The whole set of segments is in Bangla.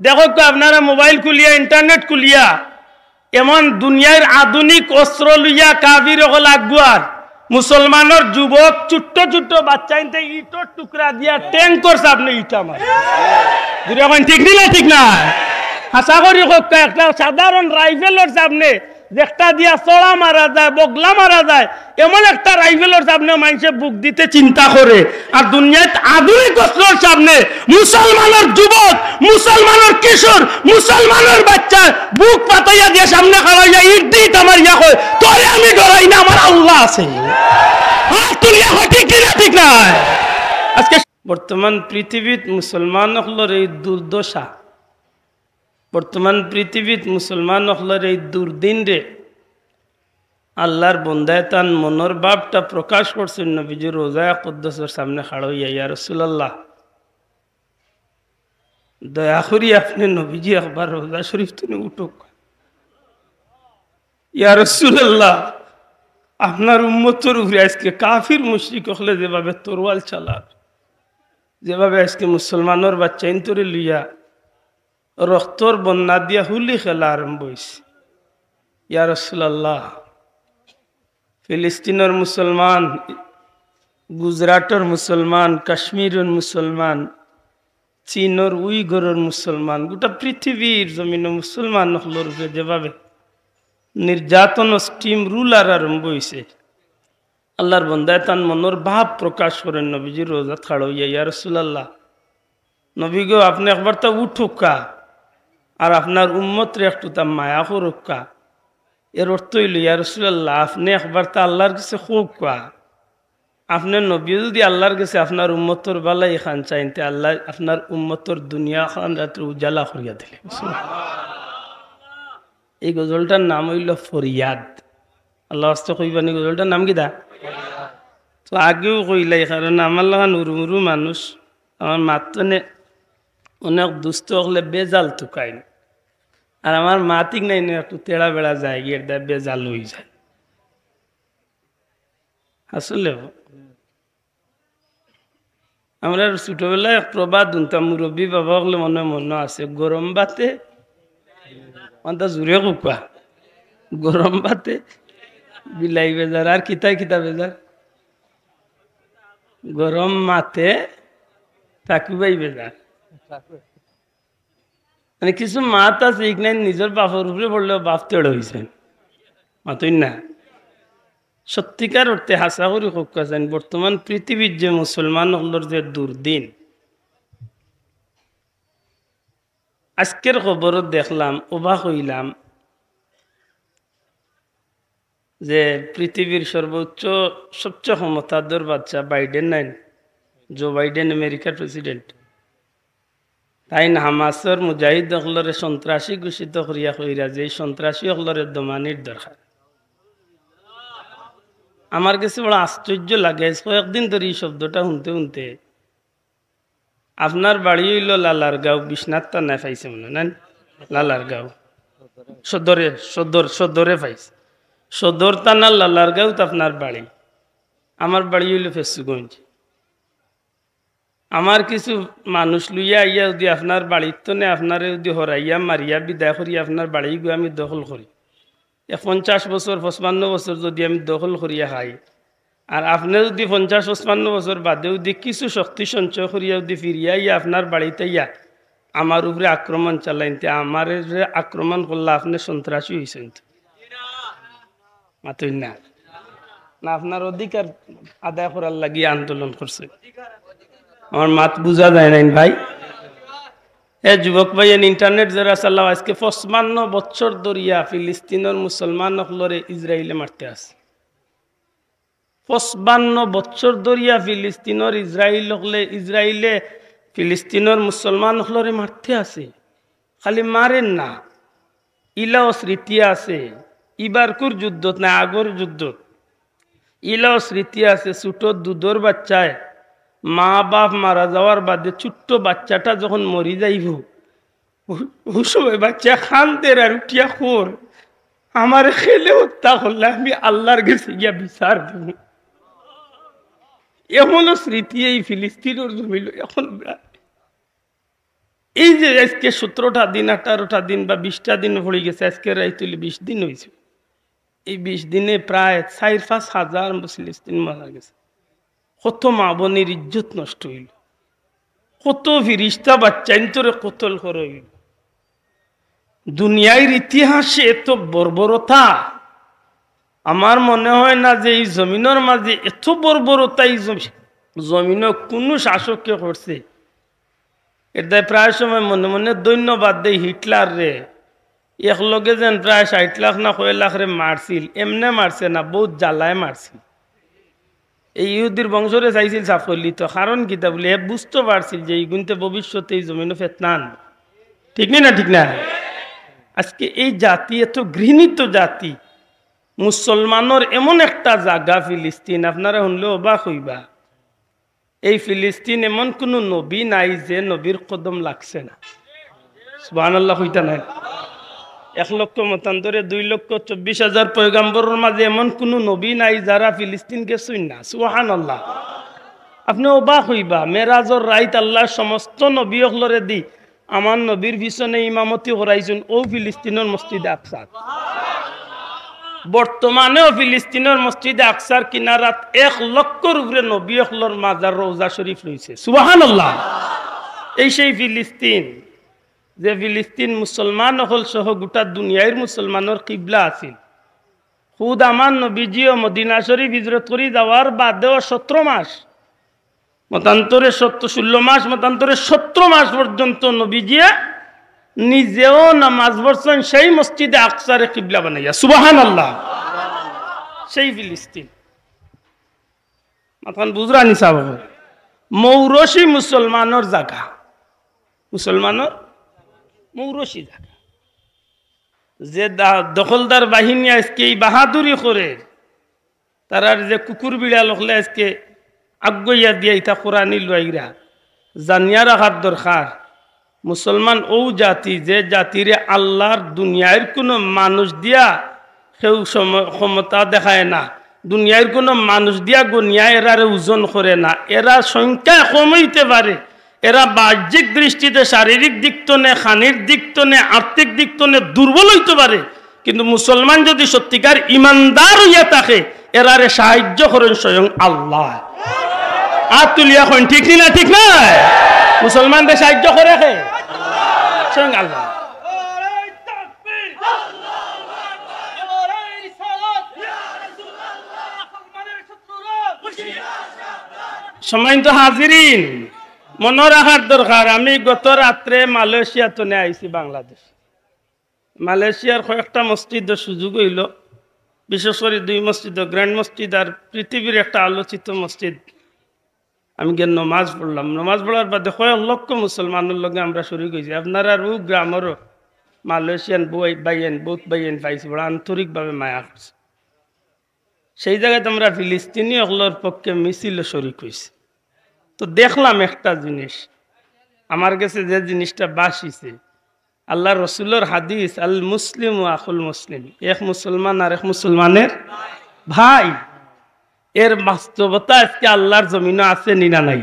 দেখো তো আপনারা মোবাইল খুলিয়া ইন্টারনেট খুলিয়া এমন দুনিয়ার আধুনিক অস্ত্র লইয়া কাফির হল আগুয়ার মুসলমানের যুবক ছোট্ট ছোট্ট বাচ্চা ইনতে ইটর টুকরা দিয়া ট্যাঙ্ক করছে আপনি ইটা মার দুটো এখন ঠিক না ঠিক না আশা করি একটা সাধারণ রাইফেলের সামনে যেটা দিয়া চড়া মারা যায় বগলা মারা যায় এমন একটা রাইফেলের সামনে মানুষে বুক দিতে চিন্তা করে আর দুনিয়ায় আধুনিক অস্ত্রের সামনে মুসলমানের যুবক মুসলমানের কিশোর মুসলমানের বাচ্চা বুক পাতাইয়া দিয়ে সামনে খাড়াইয়া ইট দিত আমার ইয়া হয় তোরে আমি ডরাই না আমার আল্লাহ আছে ঠিক না আজকে বর্তমান পৃথিবীত মুসলমান হলর এই দুর্দশা বর্তমান পৃথিবীত মুসলমান হলর এই দুর্দিন রে আল্লাহর বন্দায় তান মনের ভাবটা প্রকাশ করছেন নবীজি রোজায় কুদ্দুসের সামনে খাড়াইয়া ইয়া রাসূলুল্লাহ দয়া করি আপনি নবীজি একবার রোজা শরীফ থেকে উঠুক ইয়া রাসূলুল্লাহ আপনার উম্মতের উপরে আজকে কাফির মুশরিক হলে যেভাবে তরোয়াল চালার যেভাবে আজকে মুসলমানের বাচ্চা ইন্তরে লইয়া রক্তর বন্যা দিয়া হুলি খেলা আরম্ভ হয়েছে ইয়া রাসূলুল্লাহ ফিলিস্তিনের মুসলমান গুজরাটের মুসলমান কাশ্মীরের মুসলমান চীনের উইঘরের মুসলমান গোটা পৃথিবীর জমিনে মুসলমান হলোর উপরে যেভাবে নির্যাতন স্টিম রুলার আরম্ভ হয়েছে আল্লাহর বন্দায় তান মনের ভাব প্রকাশ করেন নবীজি রোজা খাড়াইয়া ইয়া রাসূলুল্লাহ নবী গো আপনি একবার তা উঠুকা আর আপনার উম্মতরে একটু তা মায়া করুকা এর অর্থ হইল ইয়া রাসূলুল্লাহ আপনি একবার তা আল্লাহর কাছে খুকা আপনার নবী যদি আল্লাহর কাছে আপনার উম্মতর বালাই খান চাইতে আল্লাহ আপনার উম্মতর দুনিয়া খান রাত্রে উজালা করিয়া দিলে এই গজলটার নাম হইল ফরিয়াদ আল্লাহ আস্তে কইবানি গজলটার নাম কি দা তো আগেও কইলাই কারণ আমার লাগা নুরু মুরু মানুষ আমার মাতনে অনেক দুস্থ হলে বেজাল তুকাই আর আমার মাতিক নাই না একটু তেড়া বেড়া যায় গিয়ে দেয় বেজাল হয়ে যায় আসলে আমরা ছোটবেলায় প্রবাদ শুনতাম মুরব্বী বাবা হলে মনে আছে গরম বাতে অন্ত জুড়ে কুকুয়া গরম ভাতে বিলাই বেজার আর কিতা কিতা বেজার গরম মাতে থাকিবাই বেজার মানে কিছু মাত আছে ইগনাই নিজের বাপের উপরে পড়লেও বাপ তেড় হয়েছেন মাতই না সত্যিকার অর্থে হাসা করে কোকাছেন বর্তমান পৃথিবীর যে মুসলমান হলোর যে দুর্দিন আজকের খবর দেখলাম অবাক হইলাম যে পৃথিবীর সর্বোচ্চ সবচেয়ে ক্ষমতাধর বাচ্চা বাইডেন নাই জো বাইডেন আমেরিকার প্রেসিডেন্ট তাই না হামাসের মুজাহিদ হলরে সন্ত্রাসী ঘোষিত করিয়া কইরা যে সন্ত্রাসী হলরের দমানির দরকার আমার কাছে বড় আশ্চর্য লাগে কয়েকদিন ধরে এই শব্দটা শুনতে শুনতে আপনার বাড়ি হইল লালারগাঁও বিশ্বনাথ থানায় পাইছে মনে না লালারগাঁও সদরে পাইছে সদর থানার লালারগাঁও তো আপনার বাড়ি আমার বাড়ি হইল ফেসুগঞ্জ আমার কিছু মানুষ লইয়া আইয়া যদি আপনার বাড়ির তো নে আপনার যদি হরাইয়া মারিয়া বিদায় করি আপনার বাড়ি গিয়ে আমি দখল করি 50 বছর 55 বছর যদি আমি দখল করিয়া খাই আর আপনি যদি 50-55 বছর বাদে যদি কিছু শক্তি সঞ্চয় করিয়া যদি ফিরিয়া ইয়া আপনার বাড়িতে ইয়া আমার উপরে আক্রমণ চালাইতে আমার আক্রমণ করলে আপনি সন্ত্রাসী হয়েছেন মাতই না না আপনার অধিকার আদায় করার লাগিয়ে আন্দোলন করছে আমার মাত বুঝা যায় নাই ভাই যুবক ভাই ইন্টারনেট যারা চালাও আজকে 55 বছর ধরিয়া ফিলিস্তিনের মুসলমান হলরে ইসরায়েলে মারতে আছে 55 বছর ধরিয়া ফিলিস্তিনের ইসরায়েলে ফিলিস্তিনের মুসলমান হলরে মারতে আছে খালি মারেন না ইলাও স্মৃতি আছে ইবারকুর যুদ্ধ না আগর যুদ্ধ ইলাও স্মৃতি আছে ছোট দুধর বাচ্চায় মা বাপ মারা যাওয়ার বাদে ছোট্ট বাচ্চাটা যখন মরি যাইব ওই সময় বাচ্চা খানতে আর উঠিয়া খোর আমার খেলে হত্যা করলে আমি আল্লাহর কাছে গিয়া বিচার দেব এমনও স্মৃতি এই ফিলিস্তিনের জমিল এখন এই যে আজকে 17টা দিন 18টা দিন বা 20টা দিন হয়ে গেছে, আজকে রাইতুলি 20 দিন হয়েছে। এই 20 দিনে প্রায় 4-5 হাজার ফিলিস্তিন মারা গেছে। কত মা বোনের ইজ্জত নষ্ট হইল, কত ফিরিস্তা বাচ্চা ইন্তরে কতল করে হইল। দুনিয়ার ইতিহাসে এত বর্বরতা আমার মনে হয় না যে এই জমিনের মাঝে এত বর্বরতা এই জমিন কোনো শাসককে করছে। এটা প্রায় সময় মনে মনে ধন্যবাদ দেয় হিটলার রে, একলগে যেন প্রায় 60 লাখ না 1 লাখ রে মারছিল, এমনে মারছে না, বহুত জ্বালায় মারছিল। এই ইহুদির বংশরে চাইছিল সাফল্য, তো কারণ কিতা বলে বুঝতে পারছিল যে এই গুনতে ভবিষ্যতে এই জমিন ফেতনান। ঠিক না ঠিক না? আজকে এই জাতি এত ঘৃণিত জাতি, মুসলমানের এমন একটা জায়গা ফিলিস্তিন, আপনারা শুনলে অবাক হইবা। এই ফিলিস্তিন এমন কোন নবী নাই যে নবীর কদম লাগছে না। সুবহানাল্লাহ হইতা নাই? 1 লক্ষ মতান্তরে 2,24,000 পয়গাম্বরের মাঝে এমন কোন নবী নাই যারা ফিলিস্তিনকে শুন না। সুবহানাল্লাহ। আপনি অবাক হইবা, মেরাজর রাইত আল্লাহ সমস্ত নবী হলরে দি আমার নবীর পিছনে ইমামতি করাইছেন ও ফিলিস্তিনের মসজিদে আকসা। বর্তমানেও ফিলিস্তিনের মসজিদে আকসার কিনারাত 1 লক্ষর উপরে নবী হলর মাজার রওজা শরীফ রয়েছে। সুবহানাল্লাহ। এই সেই ফিলিস্তিন যে ফিলিস্তিন মুসলমান হল সহ গোটা দুনিয়ার মুসলমানের কিবলা আছিল। খুদ আমার নবীজিও মদিনা শরীফ হিজরত করে যাওয়ার বাদেও 17 মাস, মতান্তরে 16 মাস, মতান্তরে 17 মাস পর্যন্ত নবীজিয়া নিজেও নামাজ পড়ছেন সেই মসজিদে আকসারে কিবলা বানাইয়া। সুবহানাল্লাহ। সেই ফিলিস্তিন মাথান বুঝরা নিসা বাবা, মৌরসি মুসলমানের জায়গা, মুসলমানের মৌরসি জায়গা। যে দখলদার বাহিনী আজকে এই বাহাদুরি করে, তারার যে কুকুর বিড়াল হলে আজকে আগুইয়া দিয়া ইতা কোরআনি লইরা জানিয়া রাখার দরকার। মুসলমান ও জাতি যে জাতিরে আল্লাহর দুনিয়ার কোনো মানুষ দিয়া কেউ ক্ষমতা দেখায় না, দুনিয়ার কোনো মানুষ দিয়া গনিয়া এরারে ওজন করে না। এরা সংখ্যা কম হইতে পারে, এরা বাহ্যিক দৃষ্টিতে শারীরিক দিক তনে, খানির দিক তনে, আর্থিক দিক তনে দুর্বল হইতে পারে, কিন্তু মুসলমান যদি সত্যিকার ইমানদার হইয়া থাকে এরারে সাহায্য করেন স্বয়ং আল্লাহ। তুলিয়া এখন ঠিক না ঠিক না? মুসলমানদের সাহায্য করে স্বয়ং আল্লাহ। সম্মানিত হাজিরিন, মনে রাখার দরকার, আমি গত রাত্রে মালয়েশিয়া তো আইছি বাংলাদেশ। মালয়েশিয়ার কয়েকটা মসজিদের সুযোগ হইল, বিশেষ করে 2 মসজিদ, গ্র্যান্ড মসজিদ আর পৃথিবীর একটা আলোচিত মসজিদ। আমি গিয়ে নমাজ পড়লাম। নমাজ পড়ার বাদে কয়েক লক্ষ মুসলমানের লগে আমরা শরীক হয়েছি। আপনারা রু গ্রামেরও মালয়েশিয়ান বহুত বাইয়েন পাইছি, বড় আন্তরিকভাবে মায়া করছে। সেই জায়গায় আমরা ফিলিস্তিনি অকলর পক্ষে মিছিলে শরীক হয়েছি। তো দেখলাম একটা জিনিস, আমার কাছে যে জিনিসটা বাসিছে, আল্লাহ রসুলের হাদিস, আল মুসলিম ও আখুল মুসলিম, এক মুসলমান আর এক মুসলমানের ভাই। এর বাস্তবতা আজকে আল্লাহর জমিনে আছে নিনা নাই?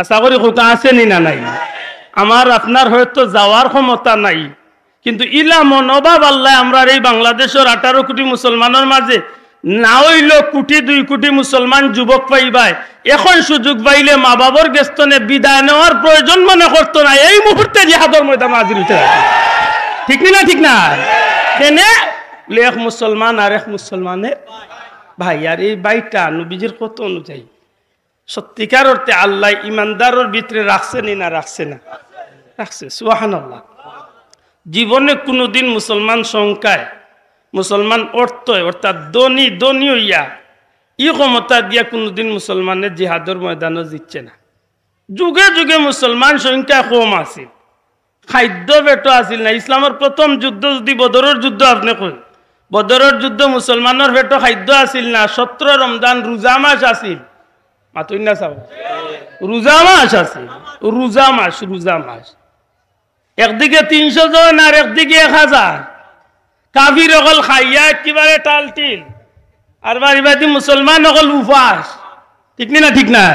আশা করি কোথা আছে নিনা নাই? আমার আপনার হয়তো যাওয়ার ক্ষমতা নাই, কিন্তু ইলা মনোভাব আল্লাহ আমরা এই বাংলাদেশের 18 কোটি মুসলমানের মাঝে না হইল 1-2 কোটি মুসলমান যুবক পাইবাই। এখন সুযোগ পাইলে মা বাবার গেস্তনে বিদায় নেওয়ার প্রয়োজন মনে করতো না, এই মুহূর্তে জিহাদের ময়দানে হাজির হইতে হবে। ঠিক না ঠিক না? কেনে এক মুসলমান আর এক মুসলমানের ভাই। আর এই বাইটা নবীজির কত অনুযায়ী সত্যিকার অর্থে আল্লাহ ইমানদারের ভিতরে রাখছে না রাখছে না? রাখছে। সুবহানাল্লাহ। জীবনে কোনোদিন মুসলমান সংখ্যায়, মুসলমান অর্থয় অর্থাৎ ধনী হইয়া ই ক্ষমতা দিয়া কোনোদিন মুসলমানের জিহাদের ময়দানও জিতছে না। যুগে যুগে মুসলমান সংখ্যা কম আছিল, খাদ্য বেটো আছিল না। ইসলামের প্রথম যুদ্ধ যদি বদরের যুদ্ধ আপনি কই, বদরের যুদ্ধ মুসলমানের পেটো খাদ্য আছিল না। 17 রমজান রোজা মাস আছিল, মাতুই না চাও, রোজা মাস আছিল, রোজা মাস। একদিকে 300 জন আর একদিকে 1000। কাফির অকল খাইয়া একেবারে টালটিল, আর বাড়ি মুসলমান অকল উপাস। ঠিক না ঠিক না?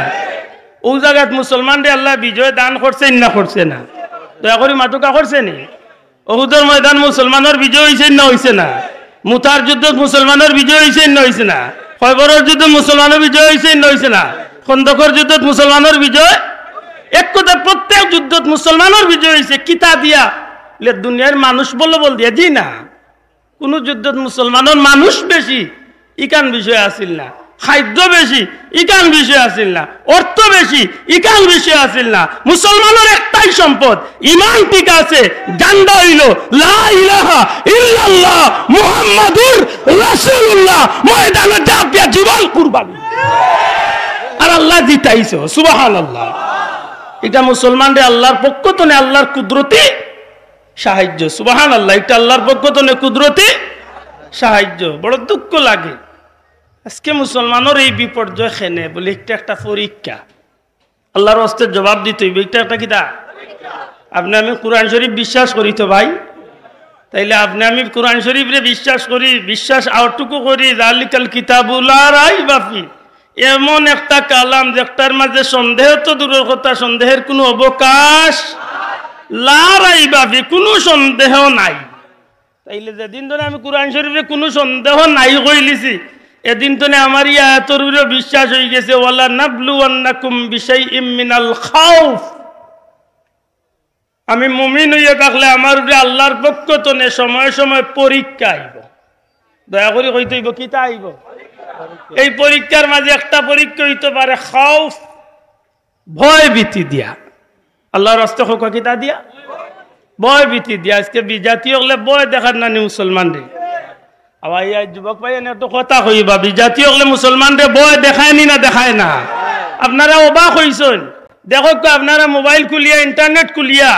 ও জায়গাত মুসলমান রে আল্লাহ বিজয় দান করছে না করছে না? দয়া করে মাতুকা করছে নি ওহুদের ময়দান মুসলমানের বিজয় হয়েছে না হয়েছে না মুতার যুদ্ধ মুসলমানের বিজয় হয়েছে না হয়েছে না খয়বরের যুদ্ধ মুসলমানের বিজয় হয়েছে না হয়েছে না খন্দকের যুদ্ধ মুসলমানের বিজয় এক কথা প্রত্যেক যুদ্ধত মুসলমানের বিজয় হয়েছে কিতা দিয়া দুনিয়ার মানুষ বল দিয়া জি না কোন যুদ্ধত মুসলমানের মানুষ বেশি ইকান বিষয় আসিল না খাদ্য বেশি ইকান বিষয় আসিল না অর্থ বেশি ইকান বিষয় আসিল না মুসলমানের একটাই সম্পদ ঈমান ঠিক আছে জানদা হইল লা ইলাহা ইল্লাল্লাহ মুহাম্মাদুর রাসূলুল্লাহ ময়দানে ডাকিয়া জীবন কুরবানি আর আল্লাহ জিতাইছো সুবহানাল্লাহ এটা মুসলমানদের আল্লাহর পক্ষ থেকে আল্লাহর কুদরতি সাহায্য সুবহানাল্লাহ এটা আল্লাহর পক্ষ থেকে কুদরতি সাহায্য বড় দুঃখ লাগে আজকে মুসলমানের এই বিপর্যয় খেনে বলে একটা পরীক্ষা আল্লাহর হস্তে জবাব দিতে হইবে এটা একটা কিতা আপনি আমি কোরআন শরীফ বিশ্বাস করি তো ভাই তাইলে আপনি আমি কোরআন শরীফে বিশ্বাস করি বিশ্বাস আউটটুকু করি যালিকাল কিতাবুল লা রাইবা ফি এমন একটা কালাম যেটার মাঝে সন্দেহ তো দূরের কথা সন্দেহের কোনো অবকাশ লা রাইবা ফি কোনো সন্দেহ নাই তাইলে যেদিন ধরে আমি কোরআন শরীফে কোনো সন্দেহ নাই কইলিছি এদিন তো আমার আয়াতের উপরে বিশ্বাস হয়ে গেছে ওয়ালা নাবলুওয়ান্নাকুম বিশাইইম মিনাল খাউফ আমি মুমিন হইয়া থাকলে আমার উপরে আল্লাহর পক্ষ থেকে সময় সময় পরীক্ষা আইব দয়া করে কইতে হইব কিতা আইব এই পরীক্ষার মাঝে একটা পরীক্ষা হইতে পারে খাউফ ভয় ভীতি দিয়া আল্লাহর রাস্তা হোক কিতা দিয়া ভয় ভীতি দিয়া আজকে বিজাতি হলে ভয় দেখার নানি মুসলমান রে আবার ইয়া যুবক ভাই এনে তো কথা কইবা বিজাতি হলে মুসলমান রে ভয় দেখায় নি না দেখায় না আপনারা অবাক হইছেন দেখো আপনারা মোবাইল খুলিয়া ইন্টারনেট খুলিয়া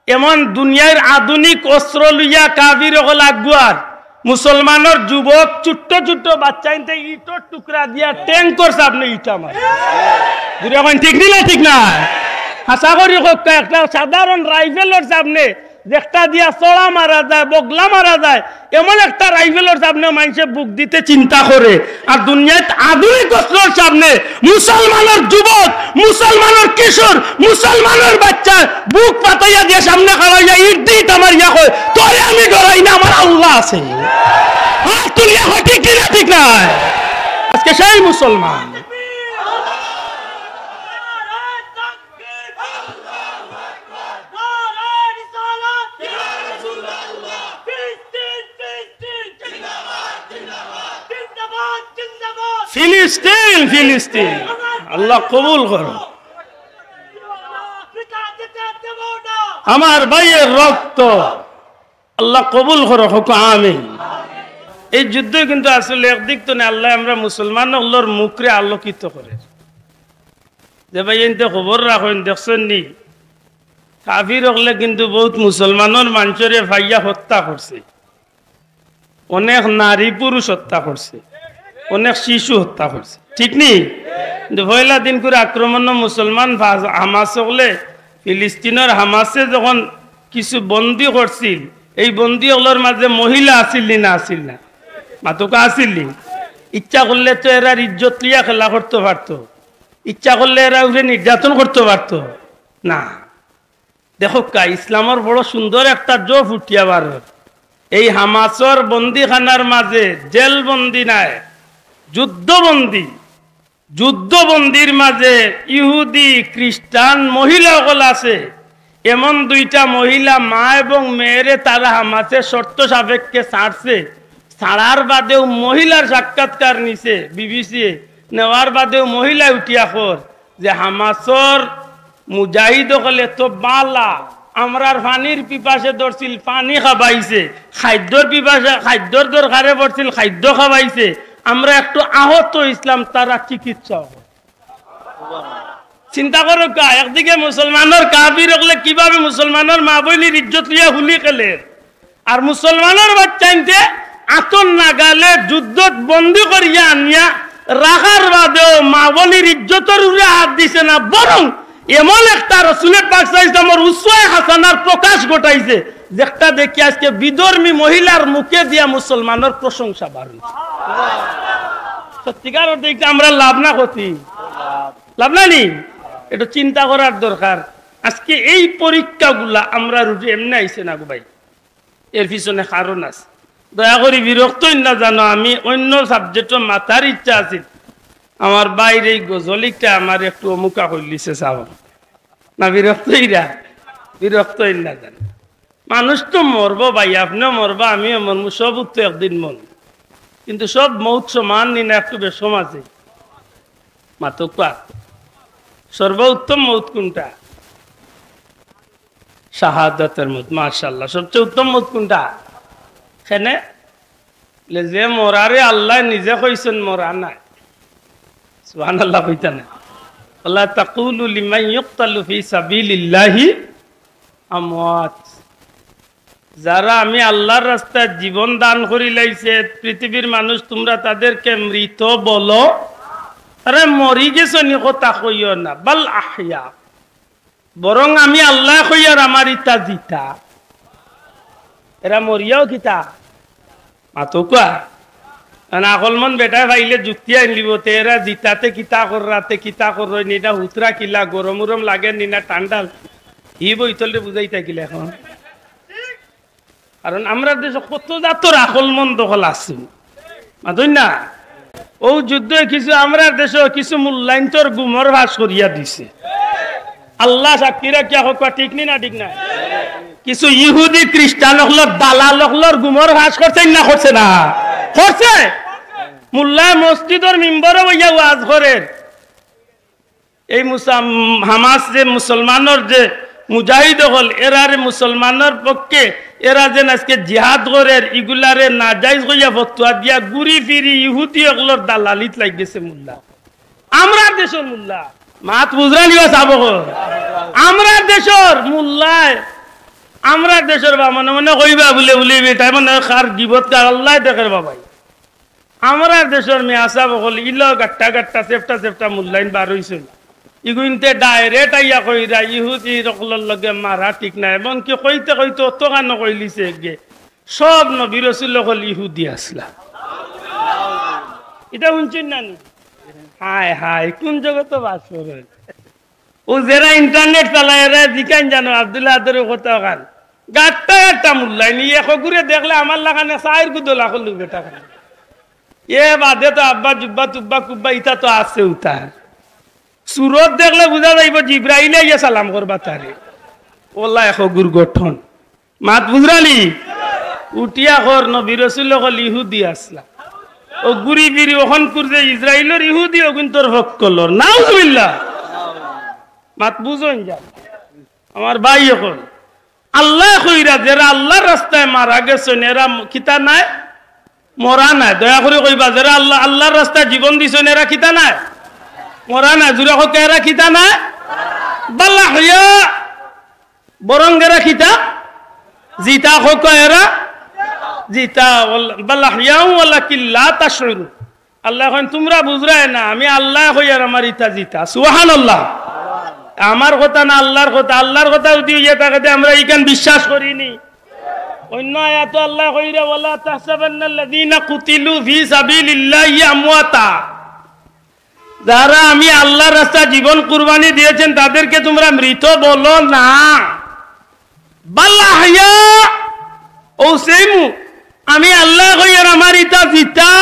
এমন দুনিয়ার আধুনিক অস্ত্র লইয়া কাফির হল আগুয়ার মুসলমানের যুবক ছোট্ট ছোট্ট বাচ্চা ইনতে ইটর টুকরা দিয়া ট্যাঙ্ক করছে আপনি ইটা মার দুটো এখন ঠিক নিলে ঠিক না আশা করি একটা সাধারণ রাইফেলের সামনে যেটা দিয়া চড়া মারা যায় বগলা মারা যায় এমন একটা রাইফেলের সামনে মানুষে বুক দিতে চিন্তা করে আর দুনিয়াতে আধুনিক অস্ত্রের সামনে মুসলমানের যুবক মুসলমানের কিশোর মুসলমানের বাচ্চা বুক পাতাইয়া দিয়ে সামনে খাড়াইয়া ইট দিত আমার ইয়া কয় তোরে আমি ডরাই না আমার আল্লাহ আছে আর তুই এখন ঠিক না ঠিক না আজকে সেই মুসলমান ফিলিস্তিন ফিলিস্তিন আল্লাহ কবুল করো আমার ভাইয়ের রক্ত আল্লাহ কবুল করো হোক আমিন এই যুদ্ধ কিন্তু আসলে একদিক তো না আল্লাহ আমরা মুসলমান আল্লাহর মুখরে আলোকিত করে যে ভাই এনতে খবর রাখেন দেখছেন নি কাফির হলে কিন্তু বহুত মুসলমানের মানুষরে ভাইয়া হত্যা করছে অনেক নারী পুরুষ হত্যা করছে অনেক শিশু হত্যা করছে ঠিক নেই কিন্তু পয়লা দিন করে আক্রমণ মুসলমান হামাস হলে ফিলিস্তিনের হামাসে যখন কিছু বন্দী করছিল এই বন্দী হলোর মাঝে মহিলা আসিল না আসিল না মাতুকা আসিল ইচ্ছা করলে তো এরা ইজ্জত লিয়া খেলা করতে পারতো ইচ্ছা করলে এরা উঠে নির্যাতন করতে পারতো না দেখো কা ইসলামের বড় সুন্দর একটা জোফ উঠিয়াবার এই হামাসর বন্দিখানার মাঝে জেল বন্দি নাই যুদ্ধবন্দির মাঝে ইহুদি খ্রিস্টান মহিলাসকল আছে এমন দুইটা মহিলা মা এবং মেয়েরে তারা হামাসের শর্ত সাপেক্ষে ছাড়ছে ছাড়ার বাদেও মহিলার সাক্ষাৎকার নিছে বিবিসি নেওয়ার বাদেও মহিলা উঠিয়া কর যে হামাসর মুজাহিদ হলে তো বালা আমরার পানির পিপাসে ধরছিল পানি খাবাইছে খাদ্যর পিপাসে খাদ্যর দরকারে পড়ছিল খাদ্য খাবাইছে আমরা একটু আহত ইসলাম তারা চিকিৎসা চিন্তা করো কা একদিকে মুসলমানের কাফির হলে কিভাবে মুসলমানের মা বইনির ইজ্জত লিয়া হুলি খেলে আর মুসলমানের বাচ্চাইতে আতন নাগালে যুদ্ধত বন্দি করিয়া আনিয়া রাখার বাদেও মা বইনির ইজ্জতের উপরে হাত দিছে না বরং এমন একটা রাসূলের পাক সাল্লাল্লাহু আলাইহি ওয়াসাল্লামের উসওয়ায়ে হাসানার প্রকাশ ঘটাইছে যেটা দেখি আজকে বিধর্মী মহিলার মুখে দিয়া মুসলমানের প্রশংসা বাড়ছে সত্যিকার অর্থে আমরা লাভ না ক্ষতি লাভ না নি এটা চিন্তা করার দরকার আজকে এই পরীক্ষাগুলা আমরা রুটে এমনি আইছে না গো ভাই, এর পিছনে কারণ আছে। দয়া করি বিরক্ত না জানো, আমি অন্য সাবজেক্টও মাথার ইচ্ছা আছে, আমার বাইরে এই গজলিকটা আমার একটু অমুকা হইলিছে চাও না, বিরক্ত না জানো। মানুষ তো মরবো ভাই, আপনিও মরবা, আমিও মরবো, সব তো একদিন মরব, কিন্তু সব মৌত সমান নি না, একটু বেশম আছে। মাতকা সর্বোত্তম মৌত কোনটা? শাহাদাতের মত। মাশাআল্লাহ, সবচেয়ে উত্তম মত কোনটা? এখানে যে মরারে আল্লাহ নিজে কইছেন মরা নাই, সুবহানাল্লাহ কইতা না, আল্লাহ তাকুলু লিমান ইউকতালু ফি সাবিলিল্লাহি আমওয়াত। যারা আমি আল্লাহর রাস্তায় জীবন দান করি লাইছে পৃথিবীর মানুষ, তোমরা তাদেরকে মৃত বলো? আরে মরি গেছো নি কথা কইও না, বাল আহইয়া, বরং আমি আল্লাহ কইয়ার আমার ইতা জিতা। এরা মরিয়াও কিতা মাতকা আকল মন বেটায় ভাইলে যুক্তি আনলিব, এরা জিতাতে কিতা কর, রাতে কিতা কর, নিটা হুতরা কিলা, গরম উরম লাগে নিনা ঠান্ডা, ই বইতলে বুঝাই থাকিলে এখন। কারণ আমরা দেশে কত জাতর আকল মন দখল আছে, মাতই না? ও যুদ্ধ কিছু আমরা দেশে কিছু মূল্যায়ন্তর গুমর ভাস করিয়া দিছে, আল্লাহ সাক্ষীরা কি হকা, ঠিক নি না? ঠিক না? কিছু ইহুদি খ্রিস্টান হলর দালাল হলর গুমর ভাস করছেন না? করছে না? করছে। মোল্লা মসজিদর মিম্বর বইয়া ওয়াজ করেন, এই হামাস যে মুসলমানের যে মুজাহিদ হল, এরারে মুসলমানের পক্ষে এরা যেন আজকে জিহাদ করেন, ইগুলারে নাজাইজ হইয়া ফতুয়া দিয়া ঘুরি ফিরি ইহুদি হলর দালালিত লাগেছে মোল্লা। আমরা দেশের মোল্লা মাত বুঝরা নিবা চাব, আমরা দেশের মোল্লায়, আমরা দেশের বা মনে মনে কইবা বলে বলিবি, তাই মানে কার গিবত কার আল্লাহ দেখের বাবাই। আমরা দেশের মেয়ে আসা বকল ইল গাট্টা গাট্টা চেপটা চেপটা মূল্যায়ন বার হইছিল, ইগুইনতে ডাইরেক্ট আইয়া কইরা ইহুদি রকলের লগে মারা ঠিক নাই, এমনকি কইতে কইতে অত গান কইলিছে গে সব নবী রাসূল হল ইহুদি আসলা। এটা শুনছেন না? হায় হায়, কোন জগত বাস করে? ও যারা ইন্টারনেট চালায় এরা জিকান জানো আব্দুল্লাহ আদরের কথা গান গাট্টা গাট্টা মূল্যায়ন, এক ঘুরে দেখলে আমার লাগানে চায়ের গুদলা করলু বেটা খান, এ বাদে তো আব্বা জুব্বা তুব্বা কুব্বা ইটা তো আছে উতার। সুরত দেখলে বুঝা যাইব জিব্রাইলে গিয়ে সালাম করবা তারে, ওলা এখ গুর গঠন মাত বুঝরানি উঠিয়া কর নবী রাসূল হল ইহুদি আসলা। ও গুরি বিরি ওখান করছে ইসরায়েলের ইহুদি ও কিন্তু ভক্কলর নাউজুবিল্লাহ। মাত বুঝন যা আমার ভাই, এখন আল্লাহ কইরা যারা আল্লাহর রাস্তায় মারা গেছেন এরা কিতা নাই? মরা নাই। দয়া করে কইবা যারা আল্লাহ আল্লাহর রাস্তায় জীবন দিছেন এরা কিতা নাই? মরা নাই। জুড়ে হোক এরা কিতা নাই? বাল্লা হইয়া, বরং এরা কিতা জিতা হোক, এরা জিতা বাল্লা হইয়াও ওয়ালা কিল্লা তাশউরু। আল্লাহ কইন তোমরা বুঝরাই না, আমি আল্লাহ কইয়ার আমার ইতা জিতা। সুবহানাল্লাহ। আমার কথা না আল্লাহর কথা, আল্লাহর কথা যদি ইয়ে থাকে আমরা ইখান বিশ্বাস করিনি। অন্য আয়াত আল্লাহ কইরা ওয়ালা তাহসাবান্নাল্লাযীনা কুতিলু ফি সাবিলিল্লাহি আমওয়াতা, যারা আমি আল্লাহর রাস্তায় জীবন কুরবানি দিয়েছেন তাদেরকে তোমরা মৃত বলো না। বাল্লা হায়া ও সেইমু আমি আল্লাহ কইয়ার আমার ইতা জিতা।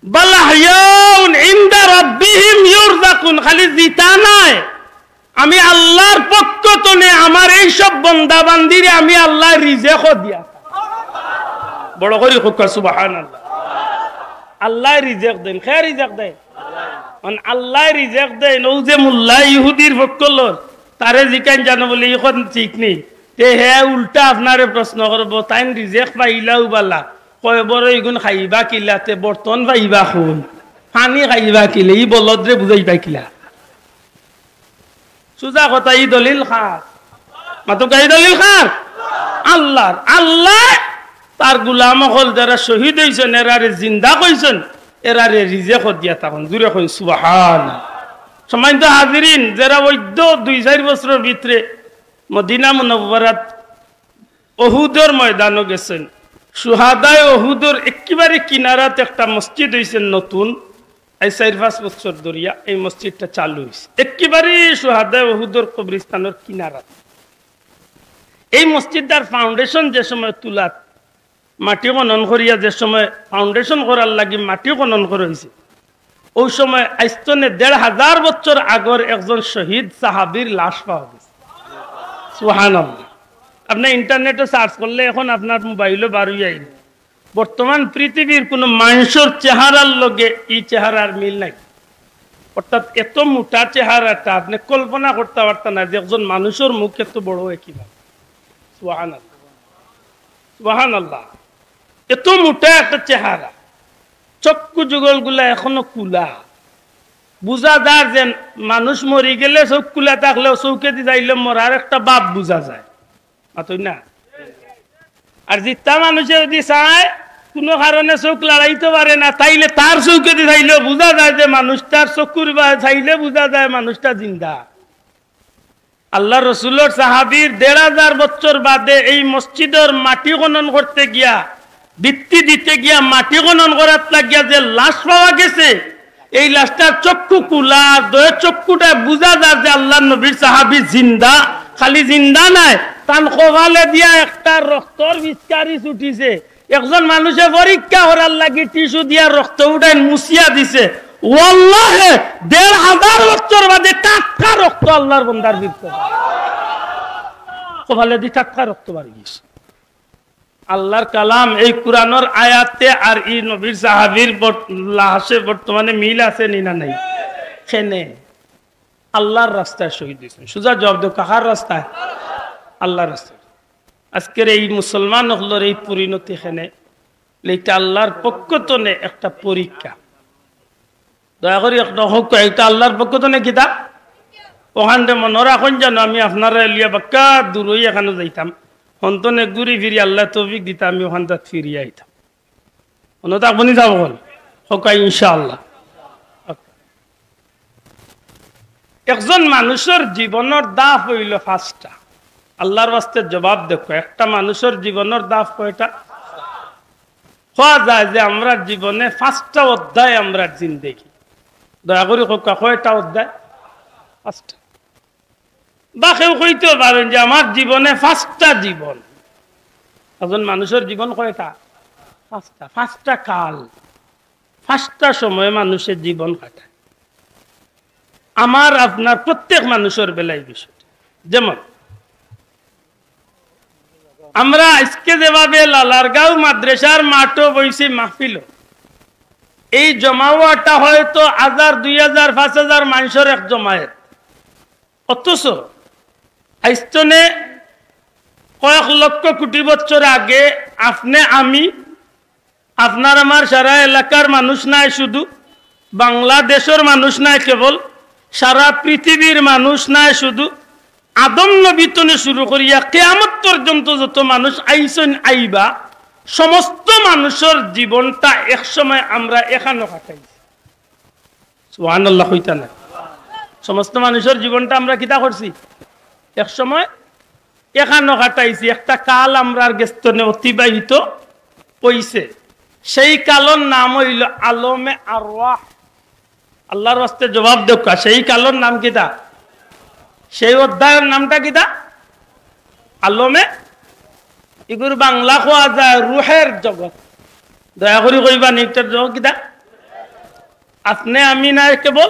বাল্লা হায়াউন ইনদা রাব্বিহিম ইউরযাকুন, খালি জিতা নাই, আমি আল্লাহর পক্ষ থেকে আমার এই সব বান্দা বান্দিরে আমি আল্লাহ রিজেক দিয়া। বড় করে কইরা সুবহানাল্লাহ। আল্লাহ রিজেক দেন, কে রিজেক দেন? মানে আল্লাহ রিজেক দেন। ও যে মোল্লা ইহুদির পক্ষলর তারে জিকান জানো বলে এখন ঠিক নেই, তে হে উল্টা আপনারে প্রশ্ন করব, তাই রিজেক পাইলাও বালা কয় বড় এগুন খাইবা কিলাতে বর্তন পাইবা খুন পানি খাইবা কিলে ই বলদ্রে বুঝাইবা কিলা। সুজা কথা ই দলিল খাস মাতো গাই দলিল খাস আল্লাহর। আল্লাহ তার গুলাম হল যারা শহীদ হইছেন এরারে জিন্দা কইছেন, এরারে রিজেক দিয়া তখন জুড়ে কই সুবহানাল্লাহ। সম্মানিত হাজিরিন, যারা বৈদ্য 2-4 বছরের ভিতরে মদিনা মুনাওয়ারাত উহুদের ময়দানে গেছেন, সুহাদায়ে উহুদের একেবারে কিনারাতে একটা মসজিদ হইছেন নতুন, এই 4-5 বছর ধরিয়া এই মসজিদটা চালু হয়েছে একেবারে সুহাদা ওহুদর কবরস্থানের কিনারা। এই মসজিদটার ফাউন্ডেশন যে সময় তুলা মাটি খনন করিয়া যে সময় ফাউন্ডেশন করার লাগি মাটি খনন করা হয়েছে ওই সময় আইস্তনে 1500 বছর আগর একজন শহীদ সাহাবীর লাশ পাওয়া গেছে। সুবহানাল্লাহ। আপনি ইন্টারনেটে সার্চ করলে এখন আপনার মোবাইলে বার হইয়া আইবে। বর্তমান পৃথিবীর কোন মানুষের চেহারার লগে এই চেহারার মিল নাই। অর্থাৎ এত মোটা চেহারাটা আপনি কল্পনা করতে পারতেন না যে একজন মানুষের মুখ এত বড় হয় কিভাবে। সুবহানাল্লাহ সুবহানাল্লাহ। এত মোটা একটা চেহারা, চক্ষু যুগল গুলা এখনো কুলা, বুঝা যায় যে মানুষ মরি গেলে চোখ কুলা থাকলেও চৌকে দি যাইলে মরার একটা বাপ বুঝা যায় না। আর জিতা মানুষে যদি চায় কোনো কারণে চোখ লড়াইতে পারে না তাইলে তার চৌকে দি চাইলেও বুঝা যায় যে মানুষটার চকুর চাইলে বুঝা যায় মানুষটা জিন্দা। আল্লাহ রসুলের সাহাবীর 1500 বছর বাদে এই মসজিদের মাটি খনন করতে গিয়া ভিত্তি দিতে গিয়া মাটি খনন করার লাগিয়া যে লাশ পাওয়া গেছে এই লাশটার চক্ষু কুলা, চক্ষুটা বুঝা যায় যে আল্লাহ নবীর সাহাবী জিন্দা। খালি জিন্দা নাই, তান কপালে দিয়া একটা রক্তর বিস্কারি ছুটিছে। একজন মানুষে পরীক্ষা করার লাগি টিস্যু দিয়া রক্ত উঠাই মুছিয়া দিছে। ওয়াল্লাহে 1500 বছর বাদে টাটকা রক্ত আল্লাহর বান্দার ভিতরে কপালে দি টাটকা রক্ত বার গেছে। আল্লাহর কালাম এই কুরআনের আয়াতে আর এই নবীর সাহাবীর লাশে বর্তমানে মিল আছে না নাই? কেনে আল্লাহর রাস্তায় শহীদ হয়েছেন। সুজা জবাব দেও, কাহার রাস্তায়? আল্লাহর রাস্তায়। আজকের এই মুসলমান হলোর এই পরিণতি এখানে এইটা আল্লাহর পক্ষ থেকে একটা পরীক্ষা। দয়া করে একটা আল্লাহর পক্ষ থেকে কিতাব ওখানে মনে রাখুন যেন আমি আপনারা লিয়া বাক্কা দূরই এখানে যাইতাম সন্তনে ঘুরি ফিরি আল্লাহ তৌফিক দিতাম আমি ওখান তাক ফিরিয়ে আইতাম। অন্য তো আপনি যাব বল হকাই ইনশাআল্লাহ। একজন মানুষের জীবনের দাফ হইল 5টা। আল্লাহর বাস্তে জবাব দেখো, একটা মানুষের জীবনের দাফ কয়টা? হওয়া যায় যে আমরা জীবনে 5টা অধ্যায় আমরা জিন্দেগি। দয়া করে কয়টা অধ্যায়? 5টা। বা কেউ কইতেও পারেন যে আমার জীবনে 5টা জীবন। একজন মানুষের জীবন কয়টা? 5টা। 5টা কাল, 5টা সময় মানুষের জীবন কাটায়। আমার আপনার প্রত্যেক মানুষের বেলায় বিষয়। যেমন আমরা আজকে যেভাবে লালারগাঁও মাদ্রাসার মাঠও বইছি মাহফিল, এই জমাওয়াটা হয়তো 1000, 2000, 5000 মানুষের এক জমায়েত। অথচ আইস্তনে কয়েক লক্ষ কোটি বছর আগে আপনি আমি আপনার আমার সারা এলাকার মানুষ নাই, শুধু বাংলাদেশের মানুষ নাই কেবল, সারা পৃথিবীর মানুষ নাই শুধু, আদম নবী থেকে শুরু করিয়া কিয়ামত পর্যন্ত যত মানুষ আইছেন আইবা সমস্ত মানুষের জীবনটা এক সময় আমরা এখানে কাটাইছি। সুবহানাল্লাহ হইতা না? সমস্ত মানুষের জীবনটা আমরা কিতা করছি? এক সময় এখানে কাটাইছি। একটা কাল আমরা গেস্তনে অতিবাহিত হইছে, সেই কালের নাম হইল আলমে আরওয়াহ। আল্লাহর রাস্তায় জবাব দেখা, সেই কালের নাম কিতা? সেই অধ্যায়ের নামটা কিতা? আলমে, এগুর বাংলা কোয়া যায় রুহের জগৎ। দয়া করে কইবা নিকটার জগৎ কিতা? আপনি আমি না কেবল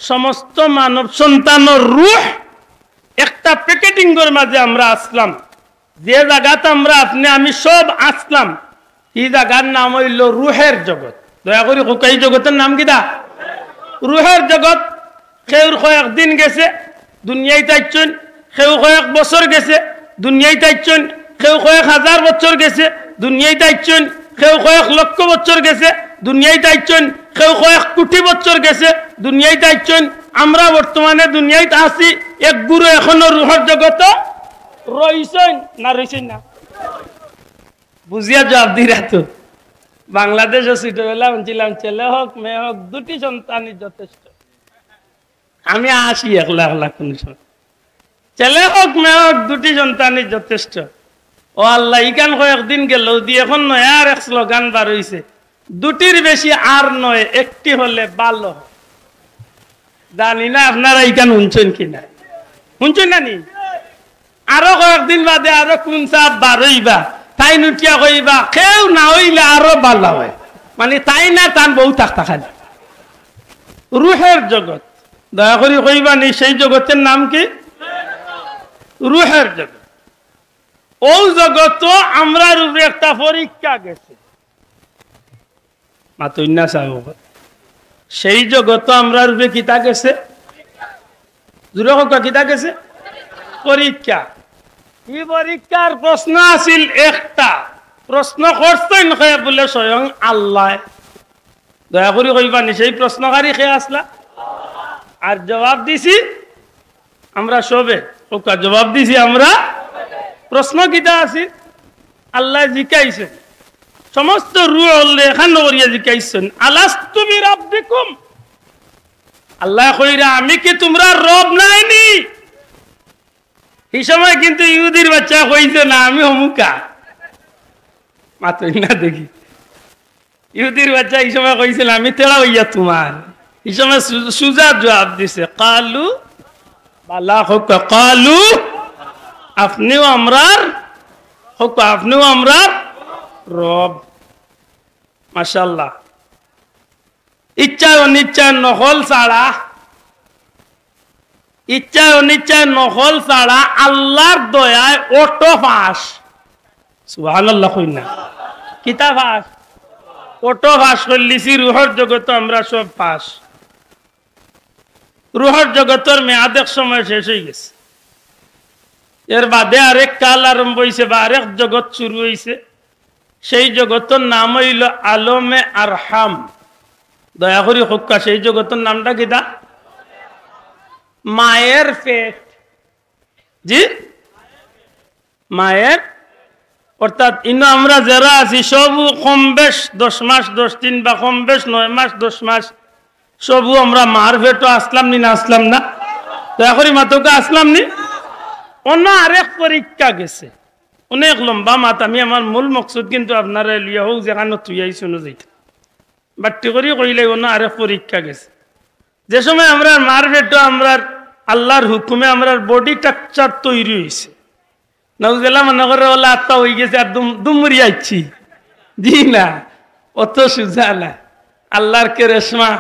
সমস্ত মানব সন্তানের রুহ একটা প্যাকেটিংয়ের মাঝে আমরা আসলাম। যে জায়গাতে আমরা আপনি আমি সব আসলাম এই জায়গার নাম হইল রুহের জগৎ। দয়া করে এই জগতের নাম কিতা? রুহের জগৎ। কেউর কয়েকদিন গেছে দুনিয়ায় তাইছেন, কেউ কয়েক বছর গেছে দুনিয়ায় তাইছেন, কেউ কয়েক হাজার বছর গেছে দুনিয়ায় তাইছেন, কেউ কয়েক লক্ষ বছর গেছে দুনিয়ায় তাইছেন, কেউ কয়েক কোটি বছর গেছে দুনিয়ায় তাইছেন। আমরা বর্তমানে দুনিয়ায় আছি, এক গুরু এখনো রুহের জগত রইছেন না রইছেন না? বুঝিয়া জবাব দিরা তো। বাংলাদেশে ছোটবেলা শুনছিলাম ছেলে হোক মেয়ে হোক 2টি সন্তানই যথেষ্ট। আমি আসি একলা একলা কোন ছেলে হোক মেয়ে হোক 2টি সন্তানই যথেষ্ট। ও আল্লাহ ইকান কয়েকদিন গেল দিয়ে এখন নয়ার এক স্লোগান বার হইছে, দুটির বেশি আর নয়, একটি হলে ভালো। জানি না আপনারা এইখান শুনছেন কিনা, শুনছেন না নি? আরো কয়েকদিন বাদে আরো কোন চাপ বার হইবা, তাই নুটিয়া কইবা কেউ না হইলে আরো ভালো হয়, মানে তাই না তান বউ থাকতা খালি। রুহের জগৎ, দয়া করে কইবা নি সেই জগতের নাম কি? রুহের জগৎ। ও জগৎ আমরা রূপে একটা পরীক্ষা গেছে, মাতুইনা সাহেব, সেই জগৎ আমরা রূপে কিতা গেছে? জুড়ে কিতা গেছে? পরীক্ষা। এই পরীক্ষার প্রশ্ন আছিল একটা, প্রশ্ন করতেন বলে স্বয়ং আল্লাহ। দয়া করে কইবা নি সেই প্রশ্নকারী খেয়ে আসলা? আর জবাব দিছি আমরা সবে, জবাব দিছি আমরা। প্রশ্ন কিতা আছে? আল্লাহ জিকাইছেন সমস্ত রুহ এখান করিয়া জিকাইছেন আলাস্তু বিরাব্বিকুম, আল্লাহ কইরা আমি কি তোমরা রব নাইনি? এই সময় কিন্তু ইহুদির বাচ্চা কইছে না আমি অমুকা, মাত্র না দেখি ইহুদির বাচ্চা এই সময় কইছিল আমি তেড়া হইয়া তোমার। এই সময় সুজা জবাব দিছে কালু বালা হোক, কালু আপনিও আমরার হোক, আপনিও আমরার রব। মাশাআল্লাহ। ইচ্ছায় অনিচ্ছায় নকল ছাড়া, ইচ্ছায় অনিচ্ছায় নকল ছাড়া আল্লাহর দয়ায় অটো ফাঁস। সুবহানাল্লাহ কই না? কিতা ফাঁস? অটো ফাঁস করলিছি। রুহর জগৎ আমরা সব ফাঁস। রুহর জগতের মেয়াদ এক সময় শেষ হয়ে গেছে, এর বাদে আরেক কাল আরম্ভ হয়েছে বা আরেক জগৎ শুরু হয়েছে। সেই জগতের নাম হইল আলমে আরহাম। দয়া করি হক্কা সেই জগতের নামটা কিতা? মায়ের পেট। জি, মায়ের, অর্থাৎ ইনো আমরা যারা আছি সবু কম বেশ 10 মাস 10 দিন বা কম বেশ 9 মাস 10 মাস সবু আমরা মার পেটও আসলাম নি না? আসলাম না? দয়া করি মাতকে আসলাম নি? অন্য আরেক পরীক্ষা গেছে অনেক লম্বা মাত। আমি আমার মূল মকসুদ কিন্তু আপনারা লিয়া হোক যেখানে তুই শুনে যাইতে বাট্টি করি কইলে অন্য আরেক পরীক্ষা গেছে। যে সময় আমরা মার পেটও আমরা আল্লাহর হুকুমে আমরা বডি স্ট্রাকচার তৈরি হয়েছে, নাউজুবিল্লাহ মনে করে বলে আত্মা হয়ে গেছে আর দুমুরি আইছি। জি না, অত সুজা না। আল্লাহর কেরেশমা,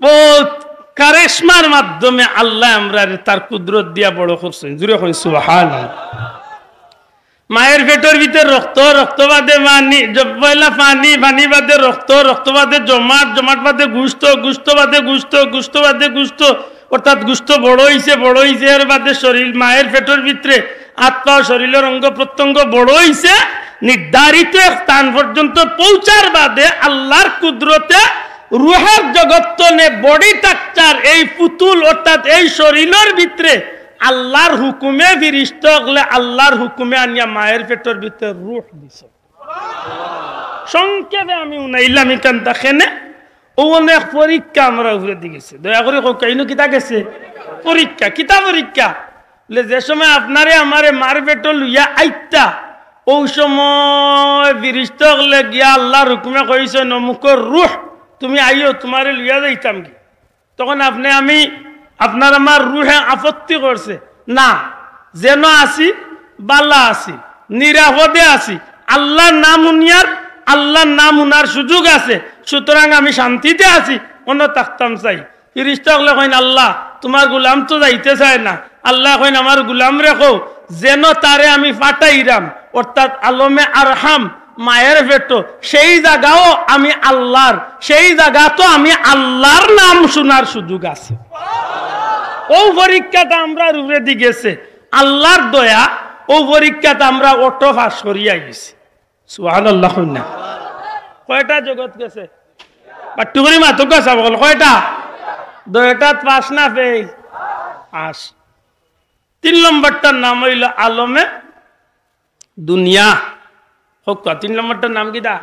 বহুত কারেশমার মাধ্যমে আল্লাহ আমরা তার কুদরত দিয়া বড় করছেন। জুড়ে কই সুবহানাল্লাহ। মায়ের পেটের ভিতরে রক্ত, রক্ত বাদে পানি, পয়লা পানি, পানি বাদে রক্ত, রক্ত বাদে জমাট, জমাট বাদে গুস্ত, গুস্ত বাদে গুস্ত, গুস্ত বাদে গুস্ত, অর্থাৎ গুস্ত বড় হইছে এর বাদে শরীর, মায়ের পেটের ভিতরে আত্মা শরীরের অঙ্গ প্রত্যঙ্গ বড় হইছে, নির্ধারিত স্থান পর্যন্ত পৌঁছার বাদে আল্লাহর কুদরতে রুহের জগৎ নে বডি স্ট্রাকচার এই পুতুল অর্থাৎ এই শরীরের ভিতরে আল্লাহর হুকুমে ফিরিস্ত হলে আল্লাহর হুকুমে আনিয়া মায়ের পেটের ভিতরে রূহ দিছে। সংক্ষেপে আমি উনাইলাম এখান দেখেনে ও অনেক পরীক্ষা আমরা উপরে দিয়েছে। দয়া করে কাইনো কিতা গেছে? পরীক্ষা। কিতা পরীক্ষা? বলে যে সময় আপনারে আমারে মার পেট লইয়া আইতা ও সময় ফিরিস্ত হলে গিয়া আল্লাহর হুকুমে কইছে নমুকর রূহ তুমি আইও, তোমারে লইয়া যাইতাম কি? তখন আপনি আমি আপনার আমার রুহে আপত্তি করছে না, যেন আসি বালা আসি, নিরাপদে আসি, আল্লাহর নাম উনিয়ার, আল্লাহর নাম উনার সুযোগ আছে, সুতরাং আমি শান্তিতে আছি, অন্য থাকতাম চাই। ফিরিস্তা হলে কইন আল্লাহ তোমার গুলাম তো যাইতে চায় না, আল্লাহ কইন আমার গুলাম রেখো যেন তারে আমি ফাটাইরাম, অর্থাৎ আলমে আরহাম মায়ের পেটো সেই জায়গাও আমি আল্লাহর, সেই জায়গা তো আমি আল্লাহর নাম শোনার সুযোগ আছে। ও পরীক্ষাটা আমরা রূপে দি গেছে আল্লাহর দয়া, ও পরীক্ষাটা আমরা অটো পাস করিয়া গেছি। সুবহানাল্লাহ। না কয়টা জগৎ গেছে? বাট্টু করি মাতক গাছা বল কয়টা? দয়টাত পাস না পেয়ে পাস। 3 নম্বরটার নাম হইল আলমে দুনিয়া। হোক 3 নম্বরটার নাম কিটা?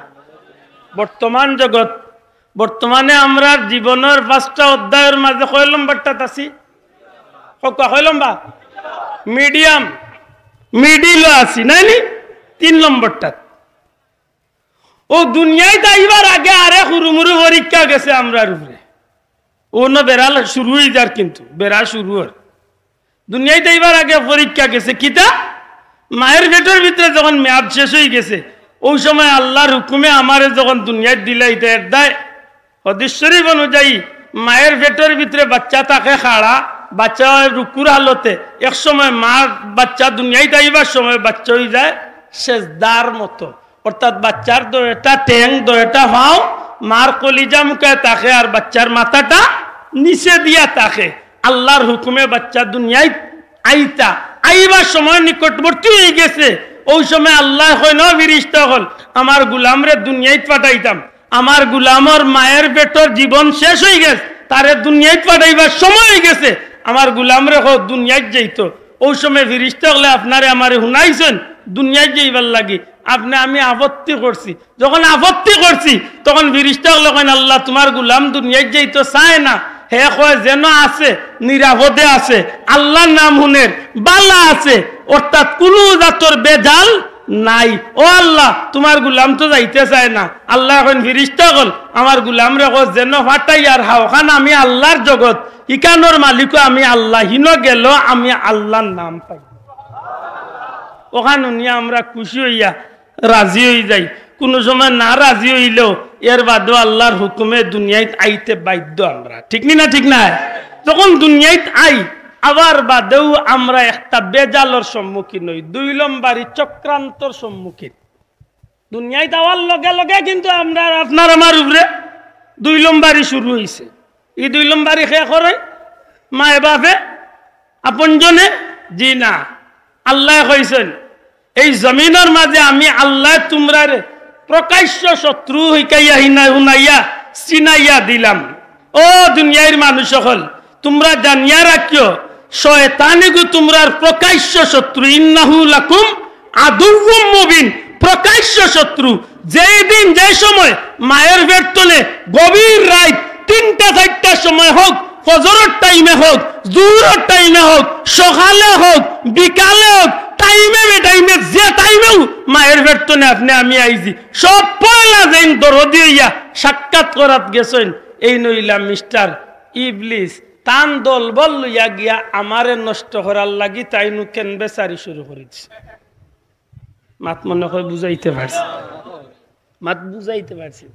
বর্তমান জগৎ। বর্তমানে আমরা জীবনের 5টা অধ্যায়ের মাঝে কয় নম্বরটাত আছি? হোক কয় লম্বা? মিডিয়াম, মিডিল আছি নাইনি 3 নম্বরটাত। ও দুনিয়ায় যাইবার আগে আরে হুরুমুরু পরীক্ষা গেছে আমরার উপরে ও না বেড়াল শুরু হয়ে যার কিন্তু বেড়া শুরু হর দুনিয়ায় যাইবার আগে পরীক্ষা গেছে কিতা মায়ের পেটের ভিতরে যখন মেয়াদ শেষ হয়ে গেছে ওই সময় আল্লাহর হুকুমে আমারে যখন দুনিয়ায় দিলাই দেয় হাদিস শরীফ অনুযায়ী মায়ের পেটের ভিতরে বাচ্চা তাকে খাড়া বাচ্চা রুকুর হালতে এক সময় মার বাচ্চা দুনিয়ায় যাইবার সময় বাচ্চা হয়ে যায় সেজদার মতো অর্থাৎ বাচ্চার দোয়েটা ঠ্যাং দোয়েটা ভাও মার কলিজা মুখে তাকে আর বাচ্চার মাথাটা নিচে দিয়া তাকে আল্লাহর হুকুমে বাচ্চা দুনিয়ায় আইতা আইবার সময় নিকটবর্তী হয়ে গেছে ওই সময় আল্লাহ কয় না ফিরিস্তা হল আমার গুলামরে দুনিয়ায় পাঠাইতাম আমার গুলামর মায়ের পেটর জীবন শেষ হয়ে গেছে তারে দুনিয়ায় পাঠাইবার সময় হয়ে গেছে আমার গুলামরে হোক দুনিয়ায় যাইতো ওই সময় ফিরিস্তা হলে আপনারে আমারে শুনাইছেন দুনিয়ায় যাইবার লাগি আপনি আমি আপত্তি করছি যখন আপত্তি করছি তখন ফিরিস্তা হলে আল্লাহ তোমার গুলাম দুনিয়ায় যাইতো চায় না হে কয় যেন আছে নিরাপদে আছে আল্লাহর নাম হুনের বালা আছে অর্থাৎ কোনো জাতর বেজাল নাই ও আল্লাহ তোমার গুলাম তো যাইতে চায় না আল্লাহ এখন ফিরিস্তা হল আমার গুলাম রে যেন ফাটাই আর হাওখান আমি আল্লাহর জগৎ ইকানোর মালিক আমি আল্লাহ হিন গেল আমি আল্লাহর নাম পাই ওখানে নিয়ে আমরা খুশি হইয়া রাজি হয়ে যাই কোনো সময় না রাজি হইলেও এর বাদেও আল্লাহর হুকুমে দুনিয়ায় আইতে বাধ্য আমরা ঠিক না ঠিক না যখন দুনিয়ায় আই আবার বাদেও আমরা একটা বেজালর সম্মুখীন হই 2 নম্বরই চক্রান্তর সম্মুখীন দুনিয়ায় যাওয়ার লগে লগে কিন্তু আমরা আপনার আমার উপরে 2 নম্বরই শুরু হয়েছে এই 2 নম্বরই শেষ করে মায়ে বাপে আপনজনে জি না আল্লাহ কইছেন এই জমিনের মাঝে আমি আল্লাহ তোমরারে প্রকাশ্য শত্রু হইকাইয়া হুনাইয়া চিনাইয়া দিলাম ও দুনিয়ার মানুষ সকল তোমরা জানিয়া রাখিও শয়তানিগু তোমরার প্রকাশ্য শত্রু ইন্নাহু লাকুম আদুউম মুবিন প্রকাশ্য শত্রু যেই দিন যে সময় মায়ের পেট তলে গভীর রাত 3টা 4টার সময় হোক ফজরের টাইমে হোক জোহরের টাইমে হোক সকালে হোক বিকালে হোক টাইমে বেটাইমে যে টাইমেও মায়ের পেট তলে আপনি আমি আইছি সব পয়লা যেন দরদি হইয়া সাক্ষাৎ করাত গেছেন এই নইলা মিস্টার ইবলিস তান দল বল লইয়া গিয়া আমারে নষ্ট করার লাগি তাই নু কেন বেচারি শুরু করেছে মাত মনে হয় বুঝাইতে পারছি মাত বুঝাইতে পারছি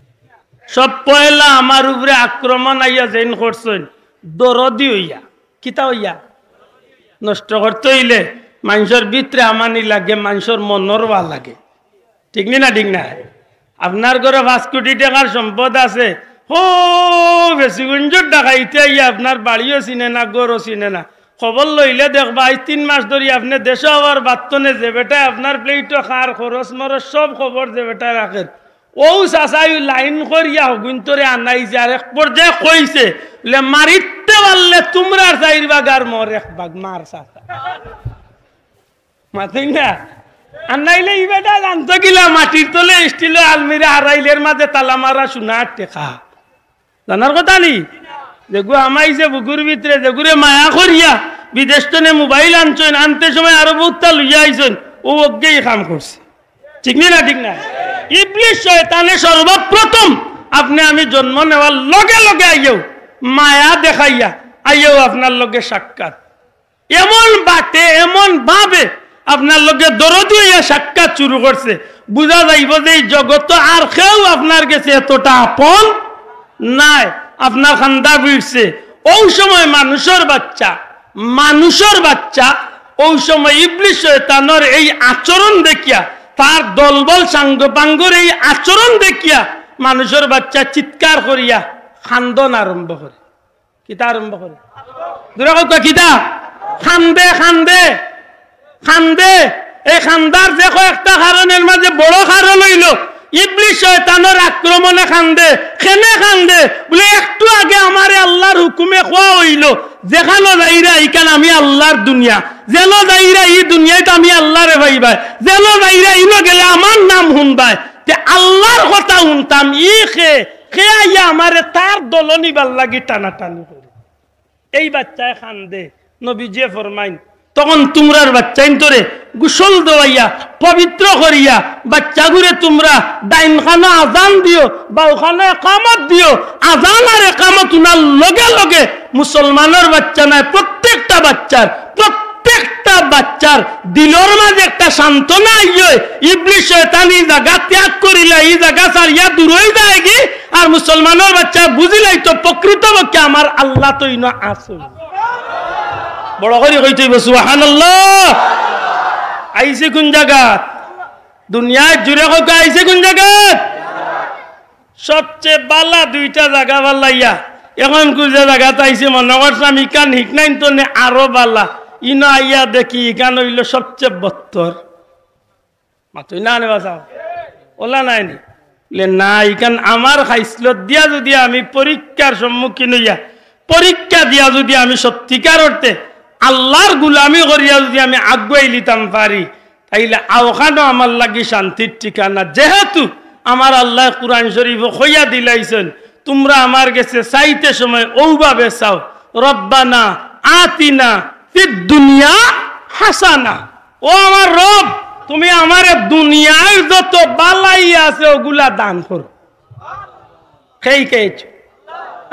সব পয়লা আমার উপরে আক্রমণ আইয়া যেন করছেন দরদি হইয়া কিতা হইয়া নষ্ট করতে হইলে মানুষের ভিতরে আমানি লাগে মানুষের মনের বা লাগে ঠিক না ঠিক না আপনার ঘরে 5 কোটি টাকার সম্পদ আছে ও বেশি গুঞ্জর ডাকাইতে আইয়া আপনার বাড়িও চিনে না গরও চিনে না খবর লইলে দেখবা 3 মাস ধরে আপনি দেশে হওয়ার বাত্তনে যে বেটা আপনার প্লেটও খার খরচ মরচ সব খবর যে বেটা রাখেন ও চাচাই লাইন করিয়া হগুন্তরে আনাই যে আর এক পর্যায়ে কইছে মারিতে পারলে তোমরা 4 ভাগ আর মর 1 ভাগ মার চাচা মাতিন না আনাইলে ই বেটা জানতো কিলা মাটির তলে স্টিলে আলমিরা হারাইলের মাঝে তালা মারা সোনার টেকা জানার কথা নি যেগু আমাইছে বুকুর ভিতরে যেগুরে মায়া করিয়া বিদেশ টনে মোবাইল আনছেন আনতে সময় আরো বহুতটা লইয়া আইছেন ও অজ্ঞেই কাম করছে ঠিক না ঠিক না ইবলিস শয়তানে সর্বপ্রথম আপনি আমি জন্ম নেওয়ার লগে লগে আইও মায়া দেখাইয়া আইও আপনার লগে সাক্ষাৎ এমন বাটে এমন ভাবে আপনার লগে দরদি হইয়া সাক্ষাৎ শুরু করছে বুঝা যাইব যে এই জগৎ আর কেউ আপনার কাছে এতটা আপন নাই আপনার খান্দা ফিরছে ওই সময় মানুষের বাচ্চা ওই সময় ইবলিস শয়তানের এই আচরণ দেখিয়া তার দলবল সাঙ্গপাঙ্গর এই আচরণ দেখিয়া মানুষের বাচ্চা চিৎকার করিয়া খান্দন আরম্ভ করে কিতা আরম্ভ করে কিতা খান্দে খান্দে খান্দে এই খান্দার যে কয়েকটা কারণের মাঝে বড় কারণ হইল ইবলিস শয়তানের আক্রমণে খান্দে কেনে খান্দে বলে একটু আগে আমারে আল্লাহর হুকুমে খোয়া হইল যেখানে যাইরা ইখান আমি আল্লাহর দুনিয়া যেন যাইরা এই দুনিয়াতে আমি আল্লাহরে ভাইবাই যেন যাইরা ইনো গেলে আমার নাম শুনবাই তে আল্লাহর কথা শুনতাম ই খে আইয়া আমারে তার দলনি ভাল লাগি টানাটানি করে এই বাচ্চায় খান্দে নবীজি ফরমাইন তখন তোমরার বাচ্চাইন তোরে গোসল দেওয়াইয়া পবিত্র করিয়া বাচ্চাগুরে তোমরা ডাইনখানা আজান দিও বা ওখানে একামত দিও। আজান আর একামত উনার লগে লগে মুসলমানের বাচ্চা নাই, প্রত্যেকটা বাচ্চার দিলর মাঝে একটা সান্ত্বনা আইয়, ইবলিস শয়তান এই জায়গা ত্যাগ করিলা, এই জায়গা ছাড়িয়া দূর হয়ে যায় কি। আর মুসলমানের বাচ্চা বুঝিলাই তো প্রকৃতপক্ষে আমার আল্লাহ তো ইনো আছে। বড় করে কইতে সুবহানাল্লাহ। আইছে কোন জায়গাত? দুনিয়ায় জুড়ে হোক আইছে কোন জায়গাত? সবচেয়ে বালা দুইটা জায়গা বালাইয়া এখন কোন জায়গাতে আইছে মনে করছিলাম ইকান হিক নাই তো আরো বালা। ইনো আইয়া দেখি ইকান হইল সবচেয়ে বত্তর। মাতুই না নে বাসাও ওলা নাইনি না, ইকান আমার খাইছিল দিয়া যদি আমি পরীক্ষার সম্মুখীন হইয়া পরীক্ষা দিয়া যদি আমি সত্যিকার অর্থে আল্লাহর গুলামি করিয়া যদি আমি আগুয়াই লিতাম পারি, তাইলে আওখানো আমার লাগি শান্তির ঠিকানা। যেহেতু আমার আল্লাহ কুরআন শরীফ হইয়া দিলাইছেন, তোমরা আমার কাছে চাইতে সময় ওভাবে চাও, রব্বানা আতিনা ফিদ দুনিয়া হাসানা। ও আমার রব, তুমি আমার দুনিয়ায় যত বালাই আছে ওগুলা দান করো। খেই খেয়েছ,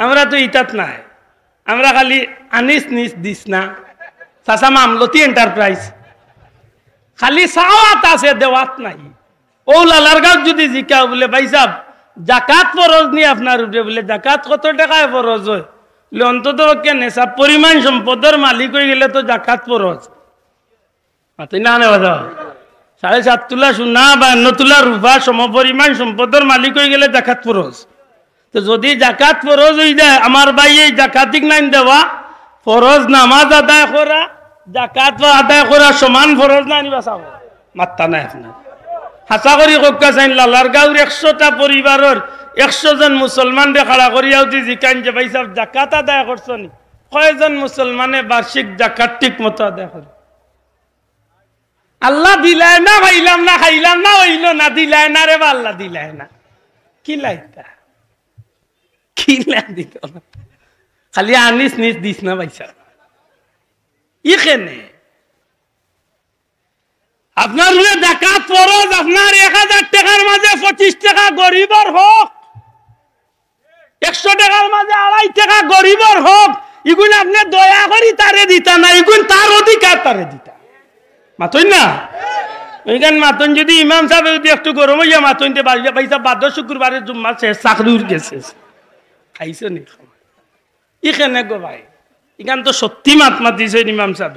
আমরা তো ইতাত নাই, আমরা খালি আনিস নিস দিস না। চাচা মামলতি এন্টারপ্রাইজ খালি চাওয়াত আছে, দেওয়াত নাই। ও লালার গাঁও যদি জিকা বলে ভাই সাহেব জাকাত ফরজ নি আপনার উপরে, বলে জাকাত কত টাকায় ফরজ হয়? বলে অন্তত নেশা পরিমাণ সম্পদের মালিক হয়ে গেলে তো জাকাত ফরজ। না না 7.5 তোলা সোনা বা 9 তোলা রূপা সম পরিমাণ সম্পদের মালিক হয়ে গেলে জাকাত ফরজ। তো যদি জাকাত ফরজ হয়ে যায়, আমার ভাই এই জাকাতিক নাইন দেওয়া ফরজ, নামাজ আদায় করা জাকাত আদায় করা সমান ফরজ না নিবা চাও মাত্তা নাই আপনার। হাসা করি কক্কা চাইন লালার গাঁওর 100টা পরিবারের 100 জন মুসলমান রে খাড়া করিয়াও দি জিকাইন যে ভাই সাহেব জাকাত আদায় করছো নি? কয়জন মুসলমানে বার্ষিক জাকাত ঠিক মতো আদায় করে? আল্লাহ দিলায় না, খাইলাম না, খাইলাম না, হইল না, দিলায় না রে বা আল্লাহ দিলায় না। কি লাইতা কি লাই দিত খালি আনিস নিস দিস না ভাইসা। ইখানে আপনার জাকাত ফরজ, আপনার 1000 টাকার মাঝে 25 টাকা গরিবর হোক, 100 টাকার মাঝে 2.5 টাকা গরিবর হোক, ইগুন আপনি দয়া করি তারে দিতা না, ইগুন তার অধিকার তারে দিতা। মাতই না ওইখান মাতন যদি ইমাম সাহেব যদি একটু গরম হইয়া মাতনতে ভাইসা বাদ শুক্রবারে জুম্মা শেষ চাকরির গেছে খাইছো নি? ইখানে গো ভাই ইখান তো সত্যি মাত মাতিছে ইমাম সাহেব,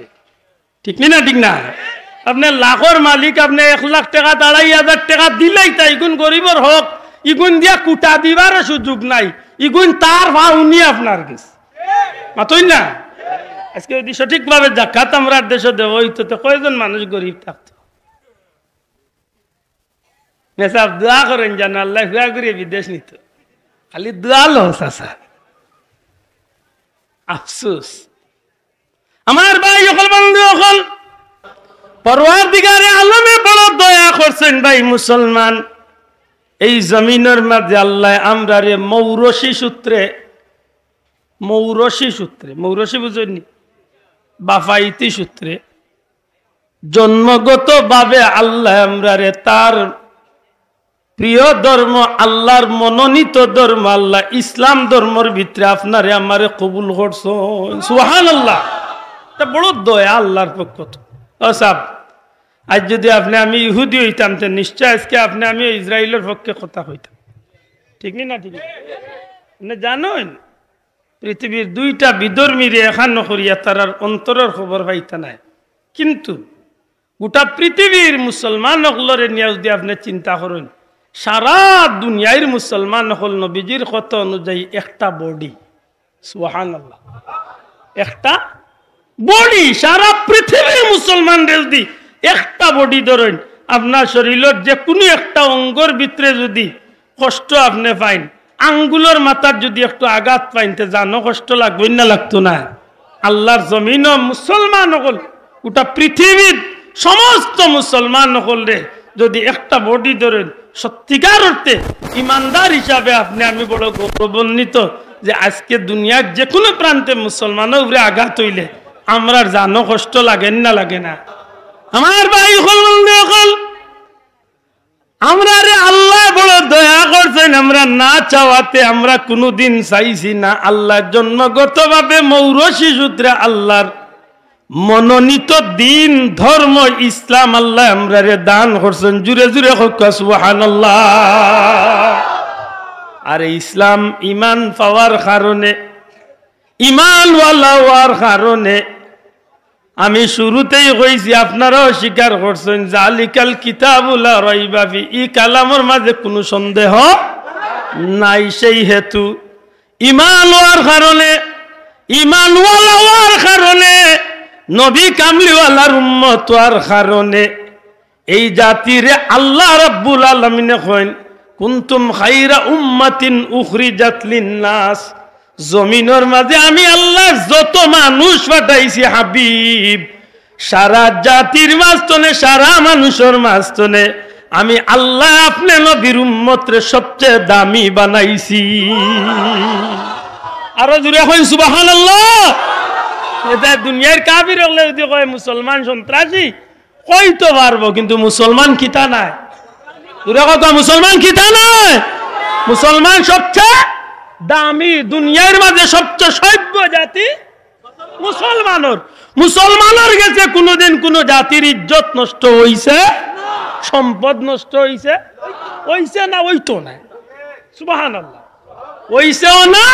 ঠিক না? ঠিক না? আপনি লাখর মালিক, আপনি 1 লাখ টাকা 2,500 টাকা দিলাই তাই ইগুন গরিবর হোক, ইগুন দিয়া কুটা দিবার সুযোগ নাই, ইগুন তার ভাউনি আপনার কাছে। মাতই না? আজকে যদি সঠিকভাবে জাকাত আমরা দেশে দেব হইতো তো কয়জন মানুষ গরিব থাকতো? নেশাব দোয়া করেন যেন আল্লাহ হুয়া করে বিদেশ নিত, খালি দোয়া লস আসা। আফসোস আমার ভাই সকল বন্ধু সকল, পরওয়ারদিগারে আলমে বড় দয়া করছেন ভাই মুসলমান। এই জমিনের মাঝে আল্লাহ আমরা রে মৌরসি সূত্রে মৌরসি বুঝেননি, বাফাইতি সূত্রে জন্মগত ভাবে আল্লাহ আমরা রে তার প্রিয় ধর্ম, আল্লাহর মনোনীত ধর্ম, আল্লাহ ইসলাম ধর্মের ভিতরে আপনারে আমারে কবুল করছেন। সুবহানাল্লাহ, এটা বড় দয়া আল্লাহর পক্ষ থেকে। সাহেব আজ যদি আপনি আমি ইহুদি হইতাম তো নিশ্চয় আজকে আপনি আমি ইসরায়েলের পক্ষে কথা হইতাম, ঠিক না? ঠিক না? জানেন পৃথিবীর 2টা বিধর্মীরে এখানো করিয়া তার অন্তরের খবর পাইতা নাই, কিন্তু গোটা পৃথিবীর মুসলমান হলরে নিয়ে যদি আপনি চিন্তা করেন, সারা দুনিয়ার মুসলমান হল নবীজির কথা অনুযায়ী একটা বডি। সুবহানাল্লাহ, একটা বডি। সারা পৃথিবীর মুসলমানদের যদি একটা বডি ধরেন, আপনার শরীরের যে কোনো একটা অঙ্গর ভিতরে যদি কষ্ট আপনি পাইন, আঙ্গুলের মাথার যদি একটু আঘাত পাইন, তো জানো কষ্ট লাগবে না? লাগতো না? আল্লাহর জমিন মুসলমান হল গোটা পৃথিবীর সমস্ত মুসলমান হল রে যদি একটা বডি ধরেন, সত্যিকার অর্থে ইমানদার হিসাবে আপনি আমি বড় গৌরবান্বিত যে আজকে দুনিয়ার যে কোনো প্রান্তে মুসলমানের উপরে আঘাত হইলে আমরা জানো কষ্ট লাগে না লাগে না? আমার ভাই হল আমরা রে আল্লাহ বড় দয়া করছেন, আমরা না চাওয়াতে আমরা কোনোদিন চাইছি না। আল্লাহ জন্মগতভাবে মৌরসী সূত্রে আল্লাহর মনোনীত দিন ধর্ম ইসলাম আল্লাহ আমরা রে দান করছেন। জুড়ে জুড়ে হোক সুবহানাল্লাহ। আর ইসলাম ইমান পাওয়ার কারণে, ইমানওয়ালা হওয়ার কারণে আমি শুরুতেই কইছি, আপনারাও স্বীকার করছেন, জালিকাল কিতাবুল লা রাইবা ফি, ই কালামের মাঝে কোনো সন্দেহ নাই। সেই হেতু ইমান হওয়ার কারণে, ইমানওয়ালা হওয়ার কারণে, নবী কামলিওয়ালার উম্মত হওয়ার কারণে এই জাতিরে আল্লাহ রাব্বুল আলামিন কইন কুনতুম খায়রা উম্মাতিন উখরিজাত লিন-নাস, জমিনের মাঝে আমি আল্লাহ যত মানুষ পাঠাইছি হাবিব, সারা জাতির মাঝখানে, সারা মানুষের মাঝখানে আমি আল্লাহ আপনি নবীর উম্মতরে সবচেয়ে দামি বানাইছি। আরো জোরে কই সুবহানাল্লাহ। এটা দুনিয়ার কাফির হলে যদি কয় মুসলমান সন্ত্রাসী কইতে পারবো, কিন্তু মুসলমান কিতা নাই। জোরে কয় মুসলমান কিতা নাই। মুসলমান সবচেয়ে দামি, দুনিয়ার মাঝে সবচেয়ে সভ্য জাতি মুসলমানের। মুসলমানের গেছে কোনোদিন কোন জাতির ইজ্জত নষ্ট হইছে, সম্পদ নষ্ট হইছে? হইছে না? ওইতো নাই। সুবহানাল্লাহ। হইছেও না,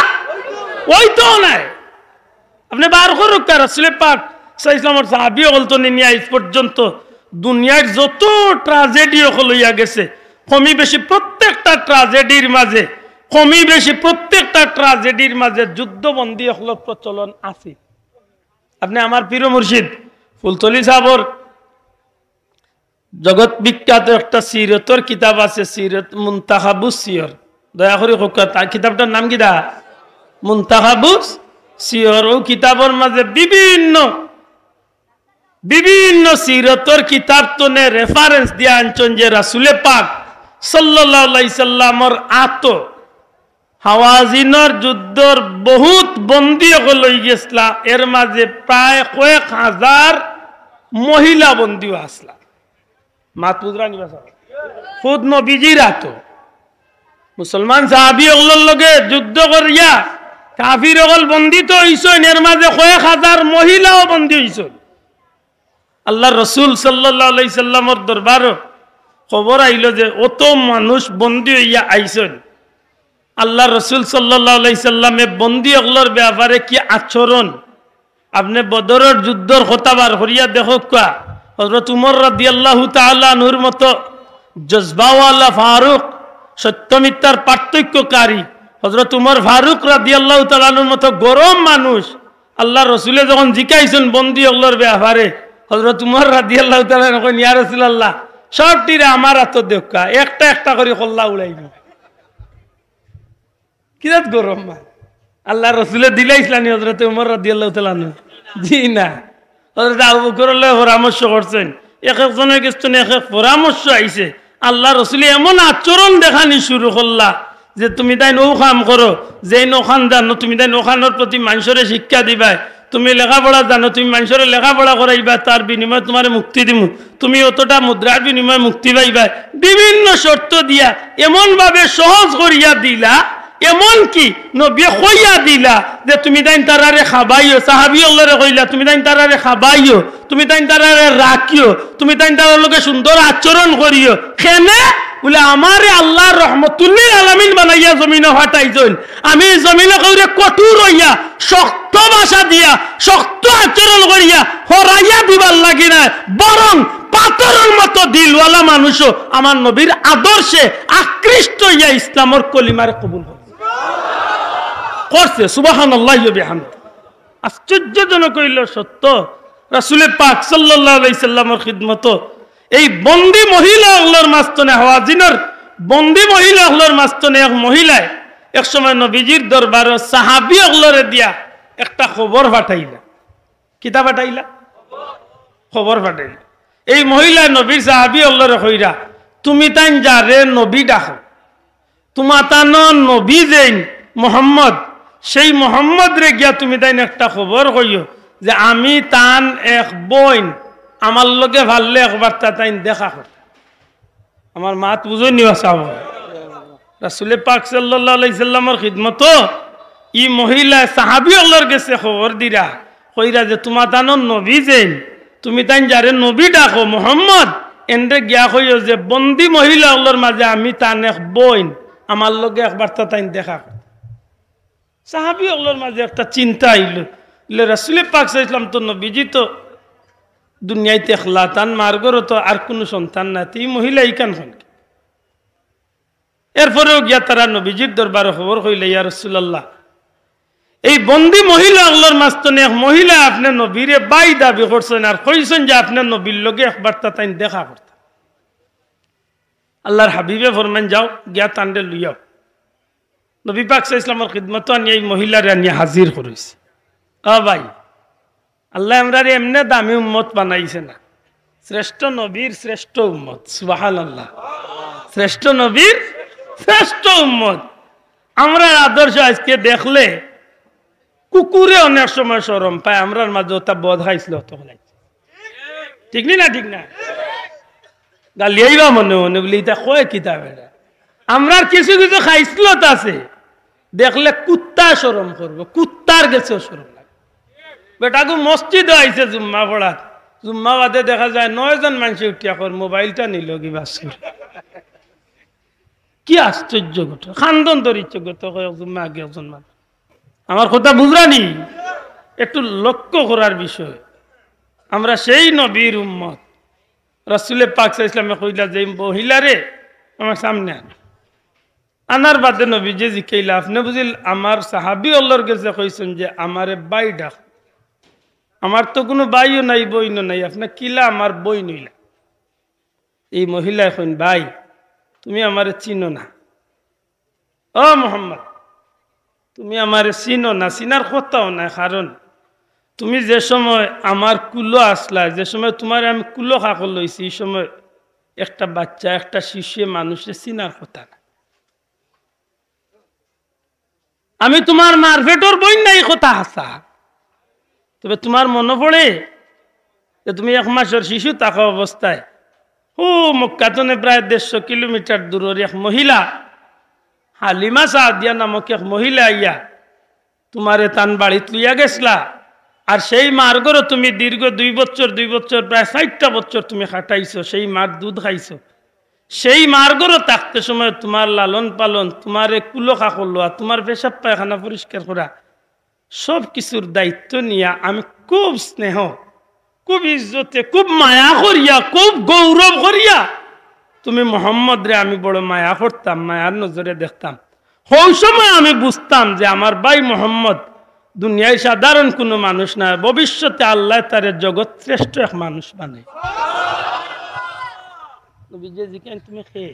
ওইতো নাই। আপনি বার করুক রাসূল পাক সাল্লাল্লাহু আলাইহি ওয়াসাল্লামের সাহাবী বলতো নিয়ে আজ পর্যন্ত দুনিয়ার যত ট্র্যাজেডি হইয়া গেছে, কমি বেশি প্রত্যেকটা ট্র্যাজেডির মাঝে, কমি বেশি প্রত্যেকটা ট্র্যাজেডির মাঝে যুদ্ধবন্দী হল প্রচলন আছে। আপনি আমার পীর মুর্শিদ ফুলতলি সাহেবর জগৎ বিখ্যাত একটা সিরতর কিতাব আছে, সিরত মুনতাখাবুস সিয়র। দয়া করে তার কিতাবটার নাম কি দা? মুনতাখাবুস সিয়র। ও কিতাবের মাঝে বিভিন্ন বিভিন্ন সিরতর কিতাব তনে রেফারেন্স দিয়ে আনছেন যে রাসূল পাক সাল্লাল্লাহু আলাইহি সাল্লামর আত হাওয়াজিনের যুদ্ধর বহুত বন্দী লই গেছলা, এর মাঝে প্রায় কয়েক হাজার মহিলা বন্দীও আসলা। মাতুদরা নিবাস খুদ নবীজির আত মুসলমান সাহাবী ওগুলোর লগে যুদ্ধ করিয়া কাফির ওগুল বন্দী তো হইছেন, এর মাঝে কয়েক হাজার মহিলাও বন্দী হইছেন। আল্লাহ রসুল সাল্লাল্লাহু আলাইহি সাল্লামর দরবারও খবর আইল যে অত মানুষ বন্দী হইয়া আইছেন। আল্লাহ রসুল সাল্লাল্লাহু আলাইহি সাল্লামে বন্দী ওগুলোর ব্যাপারে কি আচরণ, আপনি বদরের যুদ্ধর কথা বার করিয়া দেখো। কা হযরত উমর রাদিয়াল্লাহু তাআলা আনহুর মতো জজবাওয়ালা ফারুক, সত্যমিথ্যার পার্থক্যকারী হযরত উমর ফারুক রাদিয়াল্লাহু তাআলা আনহুর মতো গরম মানুষ আল্লাহ রসুলে যখন জিকাইছেন বন্দী ওগুলোর ব্যাপারে, হযরত উমর রাদিয়াল্লাহু তাআলা কইন ইয়া রাসূলুল্লাহ সবটিরে আমার হাতে দেখা, একটা একটা করে কল্লা উড়াইব। কিরাত গরম মা আল্লাহ রসুলে দিলাইছিলেন হযরত উমর রাদিয়াল্লাহু তাআলা আনহু? জি না। হযরত আবু বকরের লগে পরামর্শ করছেন, এক একজনের কাছে এক এক পরামর্শ আইছে। আল্লাহ রসুলে এমন আচরণ দেখানি শুরু করলা যে তুমি তাই নৌ কাম করো, যে নৌখান জানো তুমি তাই নৌখানোর প্রতি মানুষের শিক্ষা দিবাই, তুমি লেখাপড়া জানো তুমি মানুষের লেখাপড়া করাইবা, তার বিনিময়ে তোমার মুক্তি দিব, তুমি অতটা মুদ্রার বিনিময়ে মুক্তি পাইবা, বিভিন্ন শর্ত দিয়া এমন ভাবে সহজ করিয়া দিলা, এমন কি নবী কইয়া দিলা যে তুমি তাই তারারে খাবাইও। সাহাবী আল্লাহরে কইলা তুমি তাই তারারে খাবাইও, তুমি তাই তারারে রাখিও, তুমি তাই তার লোকে সুন্দর আচরণ করিও। কেনে বলে আমারে আল্লাহ রহমতুল্লিল আলামিন বানাইয়া জমিনে ফাটাইছেন, আমি জমিনে কইরে কঠোর হইয়া শক্ত ভাষা দিয়া শক্ত আচরণ করিয়া হরাইয়া দিবার লাগি না, বরং পাথরের মতো দিলওয়ালা মানুষও আমার নবীর আদর্শে আকৃষ্ট হইয়া ইসলামের কলিমারে কবুল করছে। সুবহানাল্লাহি ওয়া বিহামদিহি। আশ্চর্যজনক হইল সত্য, রাসূল পাক সাল্লাল্লাহু আলাইহি সাল্লামের খিদমত এই বন্দী মহিলা ওগুলোর মাঝখানে, হাওয়াজিনের বন্দী মহিলা ওগুলোর মাঝখানে এক মহিলায় এক সময় নবীজির দরবারে সাহাবী ওগুলোরে দিয়া একটা খবর পাঠাইলা। কিতা পাঠাইলা? খবর পাঠাইলা। এই মহিলা নবীর সাহাবী ওগুলোরে কইরা তুমি তাই যারে নবী ডাকো, তোমার তান নবী যেন মোহাম্মদ, সেই মোহাম্মদ রে গিয়া তুমি তাই একটা খবর কইও যে আমি তান এক বইন আমার লগে ভাললে একবার তাই দেখা করতে আমার মাত বুঝই নিবা চাব রাসূল পাক সাল্লাল্লাহু আলাইহি সাল্লামের খিদমত ই মহিলা সাহাবী আল্লাহর কাছে খবর দিরা কইরা যে তোমার তানন নবী যেন তুমি তাই যারে নবী ডাকো মুহাম্মদ এন্ডে গিয়া কইও যে বন্দি মহিলা আল্লাহর মাঝে আমি তান এক বইন আমার লগে একবার তাই দেখা করতে সাহাবী আল্লাহর মাঝে একটা চিন্তা আইল রাসূল পাক সাল্লাল্লাহু আলাইহি সাল্লাম তো নবীজি তো দুনিয়াতে একলা তান মার্গর তো আর কোনো সন্তান না এই মহিলা ইকান হন এরপরেও গিয়া তারা নবীজির দরবারে খবর কইলে ইয়া রাসূলুল্লাহ এই বন্দি মহিলা আল্লাহর মাস্তনে এক মহিলা আপনি নবীরে বাই দাবি করছেন আর কইছেন যে আপনি নবীর লগে একবার তাই দেখা করতে আল্লাহর হাবিবে ফরমান যাও গিয়া তান্ডে লইয়াও নবী পাক সাল্লাল্লাহু আলাইহি ওয়াসাল্লামের খিদমত আনিয়ে এই মহিলারে আনিয়ে হাজির করেছে ভাই আল্লাহ আমরারে এমনি দামি উম্মত বানাইছে না শ্রেষ্ঠ নবীর শ্রেষ্ঠ উম্মত সুবহানাল্লাহ শ্রেষ্ঠ নবীর শ্রেষ্ঠ উম্মত আমরা আদর্শ আজকে দেখলে কুকুরে অনেক সময় শরম পায় আমরার মাঝে তা বধ খাইছিল তখন ঠিক না ঠিক না গালিয়াইবা মনে মনে বলি এটা কয় কিতাব এটা আমরার কিছু কিছু খাইছিল আছে দেখলে কুত্তা শরম করবো কুত্তার গেছেও শরম লাগে বেটাকে মসজিদে আইছে জুম্মা পড়াত জুম্মা বাদে দেখা যায় 9 জন মানুষ উঠিয়া কর মোবাইলটা নিল কি বাস কি আশ্চর্য ঘটনা খান্দন ধরিচ্ছে গত জুম্মা আগে একজন মানুষ আমার কথা বুঝরানি একটু লক্ষ্য করার বিষয় আমরা সেই নবীর উম্মত রাসূল পাক সাল্লাল্লাহু আলাইহি ওয়াসাল্লাম কইলা যে মহিলারে আমার সামনে আনার বাদে নবীজি জিকাইলা আপনি বুঝিল আমার সাহাবী আল্লাহর কাছে কইছেন যে আমারে বাই ডাক আমার তো কোনো বাইও নাই বইনও নাই আপনি কিলা আমার বই নইলা এই মহিলা এখন ভাই তুমি আমারে চিনো না ও মুহাম্মদ তুমি আমারে চিনো না চিনার কথাও না কারণ তুমি যে সময় আমার কুলো আসলা যে সময় তোমার আমি কুলো খাকল লইছি এই সময় একটা বাচ্চা একটা শিশু মানুষের চিনার কথা না আমি তোমার মার পেটর বই নাই কথা হাসা তবে তোমার মনে পড়ে যে তুমি 1 মাসের শিশু থাকা অবস্থায় ও মক্কাতনে প্রায় 150 কিলোমিটার দূরের এক মহিলা হালিমা সাদিয়া নামক এক মহিলা আইয়া তোমারে তান বাড়িতে লইয়া গেছলা আর সেই মার্গর তুমি দীর্ঘ 2 বছর প্রায় 60টা বছর তুমি খাটাইছো সেই মার দুধ খাইছো সেই মার্গর থাকতে সময় তোমার লালন পালন তোমারে কুলো খাকল লওয়া তোমার পেশাব পায়খানা পরিষ্কার করা সব কিছুর দায়িত্ব নিয়া আমি খুব স্নেহ খুব ইজ্জতে খুব মায়া করিয়া খুব গৌরব করিয়া তুমি মোহাম্মদ রে আমি বড় মায়া করতাম মায়ার নজরে দেখতাম ওই সময় আমি বুঝতাম যে আমার ভাই মোহাম্মদ দুনিয়ায় সাধারণ কোনো মানুষ না ভবিষ্যতে আল্লাহ তার জগৎ শ্রেষ্ঠ এক মানুষ বানায় তুমি খেয়ে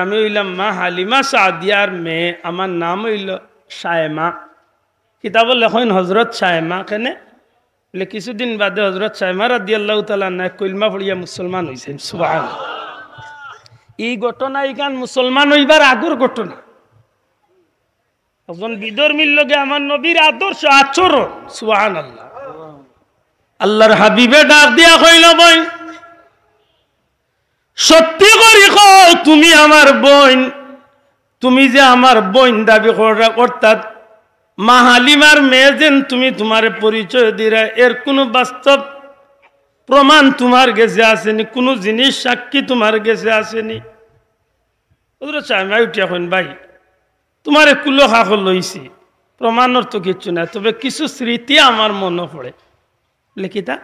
আমি হইলাম মা হালিমা সাদিয়ার মেয়ে আমার নাম হইল শায়েমা কিতাব লেখন হজরত শায়েমা কেনে বলে কিছুদিন বাদে হজরত শায়েমা রাদিয়াল্লাহু তাআলা না কলমা পড়িয়া মুসলমান হয়েছেন সুবহানাল্লাহ এই ঘটনা ইকান মুসলমান হইবার আগর ঘটনা একজন বিধর্মীর লগে আমার নবীর আদর্শ আচরণ সুবহানাল্লাহ আল্লাহর হাবিবে ডাক দিয়া কইল বই সত্যি করি কও তুমি আমার বোন তুমি যে আমার বোন দাবি করা অর্থাৎ মা হালিমার মেয়ে যেন তুমি তোমার পরিচয় দিরা এর কোনো বাস্তব প্রমাণ তোমার কাছে আসেনি কোনো জিনিস সাক্ষী তোমার কাছে আসেনি ওদের চাইমা উঠিয়া কইন ভাই তোমার কুলো খাকল লইছি প্রমাণর তো কিছু না তবে কিছু স্মৃতি আমার মনে পড়ে লিখিতা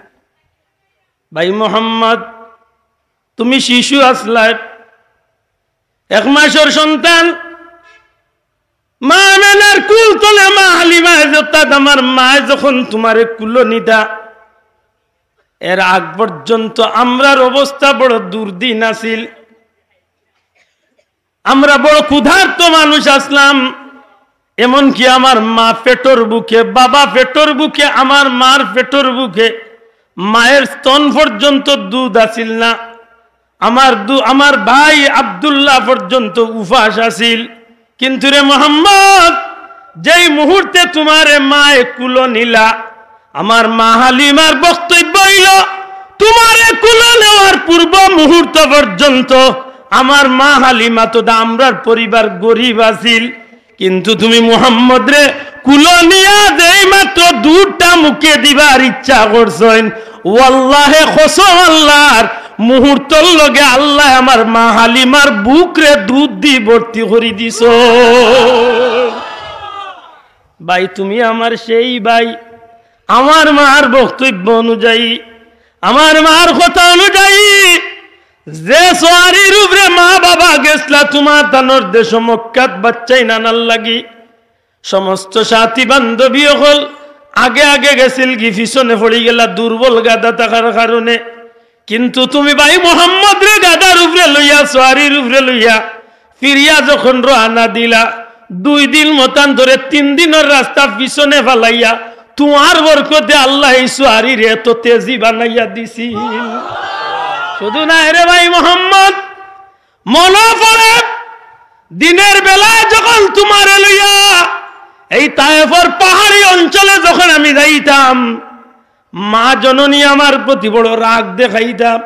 ভাই মোহাম্মদ তুমি শিশু আসলা 1 মাসের সন্তান মা আমেনার কুল তোলে মা হালিমা অর্থাৎ আমার মা যখন তোমার কুলো নিদা এর আগ পর্যন্ত আমরার অবস্থা বড় দুর্দিন আছিল আমরা বড় ক্ষুধার্ত মানুষ আসলাম এমনকি আমার মা পেটর বুকে বাবা পেটর বুকে আমার মার পেটর বুকে মায়ের স্তন পর্যন্ত দুধ আছিল না আমার ভাই আব্দুল্লাহ পর্যন্ত উপাস আছিল কিন্তু রে মোহাম্মদ যেই মুহূর্তে তোমার মায়ে কুলো নিলা আমার মা হালিমার বক্তব্য হইল তোমারে কুলে নেওয়ার পূর্ব মুহূর্ত পর্যন্ত আমার মা হালিমা তো আমরার পরিবার গরিব আছিল, কিন্তু তুমি মুহাম্মদ রে কুলো নিয়া যেই মাত্র দুধটা মুখে দিবার ইচ্ছা করছেন, ওয়াল্লাহে কসম আল্লাহর মুহূর্তর লগে আল্লাহ আমার মা হালিমার বুক রে দুধ দি ভর্তি করে দিছ। ভাই তুমি আমার সেই ভাই, আমার মার বক্তব্য অনুযায়ী, আমার মার কথা অনুযায়ী যে সোয়ারির উপরে মা বাবা গেছলা তোমার তানোর দেশ মক্কাত বাচ্চাই নানার লাগি, সমস্ত সাথী বান্ধবী হল আগে আগে গেছিল কি পিছনে পড়ে গেলা দুর্বল গাদা থাকার কারণে, কিন্তু তুমি ভাই মোহাম্মদ রে গাদার উপরে লইয়া সোয়ারির উপরে লইয়া ফিরিয়া যখন রওনা দিলা, 2 দিন মতান ধরে 3 দিনের রাস্তা পিছনে ফালাইয়া তোমার বরকতে আল্লাহ এই সোয়ারির এত তেজি বানাইয়া দিছিল। শুধু না রে ভাই মোহাম্মদ, মনে পড়ে দিনের বেলায় যখন তোমার লইয়া এই তায়েফের পাহাড়ি অঞ্চলে যখন আমি যাইতাম, মা জননী আমার প্রতি বড় রাগ দেখাইতাম।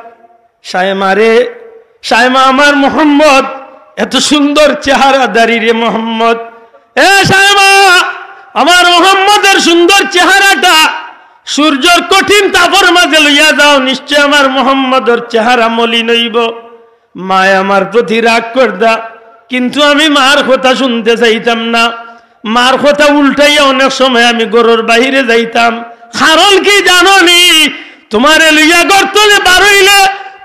সায়মা রে, সায়মা আমার মোহাম্মদ এত সুন্দর চেহারা দাঁড়ি রে মোহাম্মদ, এ সায়মা আমার মোহাম্মদের সুন্দর চেহারাটা সূর্যর কঠিন তাপর মাঝে লইয়া যাও, নিশ্চয় আমার মোহাম্মদের চেহারা মলিন হইব। মায় আমার প্রতি রাগ করদা, কিন্তু আমি মার কথা শুনতে চাইতাম না। মার কথা উল্টাইয়া অনেক সময় আমি ঘরের বাহিরে যাইতাম। কারণ কি জানো নি, তোমারে লইয়া গর্তলে বারইলে